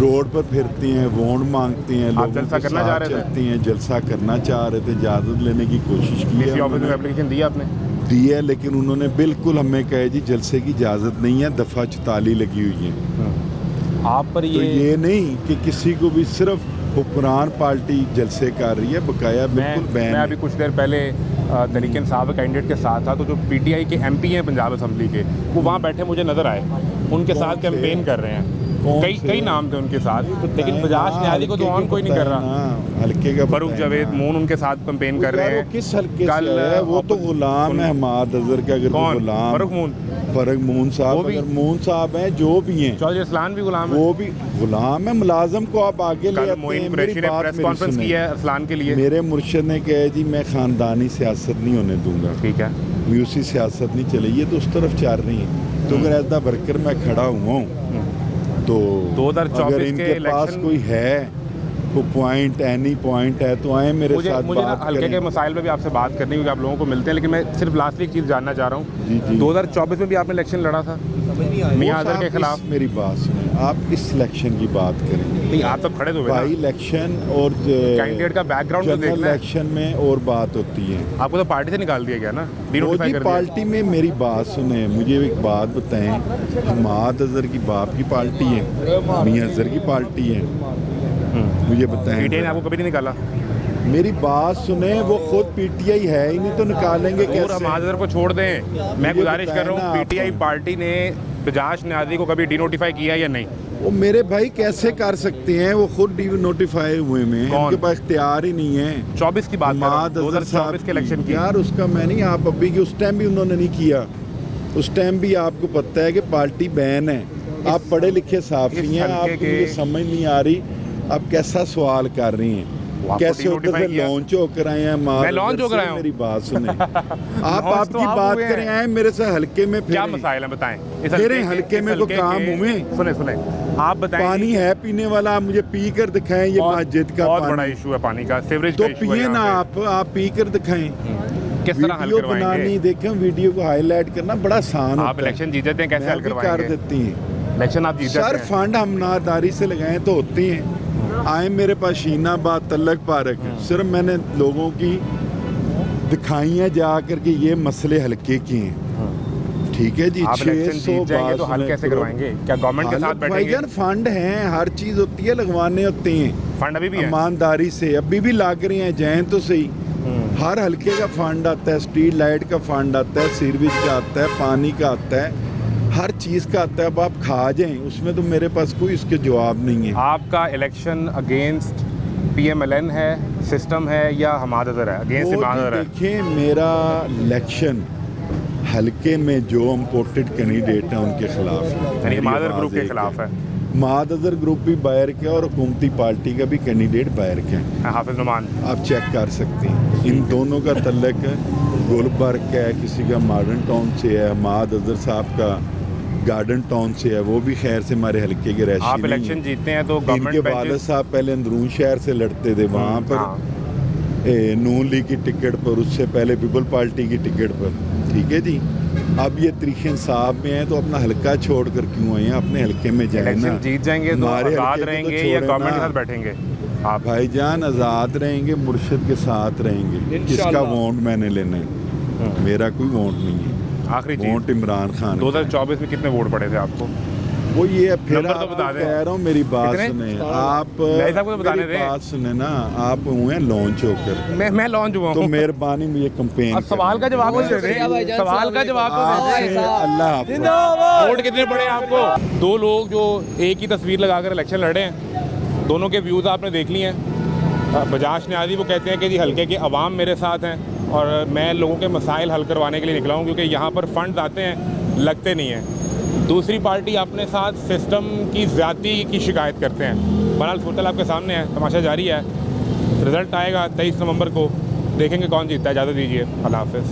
रोड पर फिरते हैं, वोट मांगते हैं, लोगों जलसा के करना साथ चाह रहे थे? चलते हैं, जलसा करना चाह रहे थे, इजाज़त लेने की कोशिश की डीसी है ऑफिस में उन्होंने, एप्लीकेशन दी आपने? दी है, लेकिन उन्होंने बिल्कुल हमें कहे जी जलसे की इजाज़त नहीं है, दफ़ा 44 लगी हुई है। आप पर तो ये नहीं कि किसी को भी सिर्फ हुक्मरान पार्टी जलसे कर रही है, बकाया बिल्कुल बैन मैं है। अभी कुछ देर पहले तरीक इंसाफ कैंडिडेट के साथ था, तो जो पीटीआई के एमपी हैं पंजाब असेंबली के, वो वहाँ बैठे मुझे नज़र आए, उनके कौन साथ से? कैंपेन कर रहे हैं। कौन कई से? कई नाम थे उनके साथ, लेकिन बताएं बजाज ना, न्यायालय को तो हल्के ऑन के कोई नहीं कर बताएं रहा। ना, हल्के का फरूख बताएं जावेद ना। मून उनके साथ कैंपेन कर रहे यार, हैं। वो किस हल्के कल से है? वो तो गुलाम है हमाद अजहर का। अगर वो कौन? गुलाम फरूख मून? फरूख मून वो साहब, भी- अगर मून साहब हैं, जो भी हैं, चौधरी असलान भी गुलाम है। वो भी गुलाम है। मुलाजम को आप आगे ले कल आते मोइन हैं। कुरैशी मेरी ने बात प्रेस मेरी कॉन्फ्रेंस सुनें। की है असलान के लिए। मेरे मुर्शिद ने कहा जी मैं ख़ानदानी सियासत नहीं होने दूंगा, ठीक है, म्यूसी सियासत नहीं चलेगी, तो उस तरफ चल रही है। तो अगर ऐसा वर्कर मैं खड़ा हुआ हूँ, तो 2024 अगर के इनके पास इलेक्शन- कोई है, कोई पॉइंट एनी पॉइंट है, तो आए मेरे साथ मुझे ना बात हल्के करें। के मसाइल में भी आपसे बात करनी, क्योंकि आप लोगों को मिलते हैं, लेकिन मैं सिर्फ लास्ट एक चीज़ जानना चाह रहा हूँ। जी। 2024 में भी आपने इलेक्शन लड़ा था मियां वो अजहर के साहब, खिलाफ। मेरी बात सुने, आप इस इलेक्शन की बात करें। नहीं, आप तब खड़े तो हुए ना। बाई इलेक्शन और कैंडिडेट का बैकग्राउंड तो जनरल देखना है। इलेक्शन में और बात होती है। आपको तो पार्टी से निकाल दिया गया ना, वो डिनोटिफाई जी कर दिया। पार्टी में मेरी बात सुने, मुझे एक बात बताएं, हमाद अजहर की बाप की पार्टी है, मियां अजहर की पार्टी है, मुझे बताएं। पीटीआई ने आपको कभी नहीं निकाला? मेरी बात सुने, वो खुद पीटीआई है ही नहीं, तो निकालेंगे और कैसे? हमाद अजहर को छोड़ दें। मैं मुझे गुजारिश कर बताएं रहा ना हूँ, आप। पीटीआई पार्टी ने बजाज न्याजी को कभी डिनोटिफाई किया या नहीं? वो मेरे भाई कैसे कर सकते हैं? वो खुद नोटिफाई हुए में, कौन? उनके पास इख्तियार ही नहीं है। 24 की बात कर रहा हूँ, हमाद अजहर 2024 के इलेक्शन की। यार उसका मैं नहीं, आप अभी की उस टाइम भी उन्होंने नहीं किया। उस टाइम भी आपको पता है कि पार्टी बैन है। आप पढ़े लिखे साफी इस हैं, हल्के आपको के- ये समझ नहीं आ रही आप कैसा सवाल कर रही हैं। आपको कैसे उधर डिनोटिफाई से किया? लॉन्च होकर आए हैं? मैं लॉन्च होकर आया हूँ? मेरी बात सुने। आप लॉन्च तो आपकी आप बात हुए करें, हैं। आए मेरे से हल्के में क्या फिरें। मसाइल है बताएं? इस फिरें हल्के में कोई काम हुए? सुने आप बताएं। पानी है पीने वाला, आप मुझे पी कर दिखाएं। ये मस्जिद का बहुत बड़ा पानी, इशू है पानी का, सीवरेज तो का issue है पिए यहाँ ना पे। आप पी कर दिखाएं। किस तरह हल वीडियो बनानी, करवाएंगे? देखें वीडियो को हाईलाइट करना बड़ा आसान होता है। आप इलेक्शन जीत जाते हैं, कैसे मैं हल भी कर करवाएंगे? देती हैं इलेक्शन आप जीत सर। जाते हैं। फंड हम नादारी से लगाए तो होते हैं। आए मेरे पास शीनाबाद तलक पार्क, सिर्फ मैंने लोगों की दिखाई है जा करके ये मसले हल्के के हैं, ठीक है जी। आप इलेक्शन 600 जीत जाएंगे तो हल बात कैसे करो। करवाएंगे? क्या गवर्नमेंट के साथ बैठेंगे? भाईजान फंड हैं, हर चीज़ होती है, लगवाने होते हैं। फंड अभी भी है? ईमानदारी से अभी भी लाग रहे हैं, जैन तो सही। हर हल्के का फंड आता है, स्ट्रीट लाइट का फंड आता है, सीवरेज का आता है, पानी का आता है, हर चीज़ का आता है। अब आप खा जाएं, उसमें तो मेरे पास कोई इसके जवाब नहीं है। आपका इलेक्शन अगेंस्ट पीएमएलएन है, सिस्टम है, या हमाद अजहर है? अगेंस्ट वो हमाद जी अजहर है। देखिए, मेरा इलेक्शन हल्के में जो इम्पोर्टेड कैंडिडेट हैं उनके खिलाफ है। यानी मेरी हमाद अजहर आवाज़ ग्रुप के एक खिलाफ है। हमाद अजहर ग्रुप भी बाहर के और हुकूमती पार्टी का भी कैंडिडेट बाहर के हैं। हाफिज नुमान आप चेक कर सकते हैं। इन दोनों का तल्लक गुलबर्ग का है, किसी का मॉडर्न टाउन से है, हमाद अजहर साहब का गार्डन टाउन से है, वो भी खैर से हमारे हल्के के रहशी आप नहीं इलेक्शन हैं। जीतते हैं तो इनके गवर्नमेंट वालिद बेंचेस साहब पहले अंदरून शहर से लड़ते थे, वहाँ पर नून लीग की टिकट पर, उससे पहले पीपल पार्टी की टिकट पर, ठीक है जी। अब ये तरीके इंसाफ में है, तो अपना हल्का छोड़ कर क्यों आए हैं? अपने हल्के में जाए ना। इलेक्शन जीत जाएंगे तो हमारे आज़ाद हल्के को तो रहेंगे या छोड़े गवर्नमेंट के ना। साथ बैठेंगे? आप भाईजान आज़ाद रहेंगे, मुर्शिद के साथ रहेंगे। किसका वोट मैंने लेना है? मेरा कोई वोट नहीं है। आखिरी वोट चीज, इमरान खान का। 2024 में कितने वोट पड़े थे आपको? वो ये फिर नंबर तो आपको बता दें। कह रहा हूँ, मेरी बात कितने? सुने आप, नहीं साहब को तो बताने मेरी दें। बात सुने ना, आप हुए हैं लॉन्च होकर, मैं लॉन्च हुआ तो हूँ। मेहरबानी मुझे कंपेन अब सवाल का जवाब तो दे दें। सवाल का जवाब तो दे दें। अल्लाह हाफ़िज़। वोट कितने पड़े आपको? दो लोग जो एक ही तस्वीर लगाकर इलेक्शन लड़े हैं, दोनों के व्यूज़ आपने देख लिए हैं। बजाज न्याजी वो कहते हैं कि जी हल्के के अवाम मेरे साथ हैं और मैं लोगों के मसाइल हल करवाने के लिए निकला हूँ, क्योंकि यहाँ पर फंड आते हैं, लगते नहीं हैं। दूसरी पार्टी अपने साथ सिस्टम की ज़्यादती की शिकायत करते हैं। बहरहाल सूरत आपके सामने है, तमाशा जारी है। रिज़ल्ट आएगा 23 नवंबर को, देखेंगे कौन जीतता है। इजाज़त दीजिए, अल्लाह हाफ़िज़।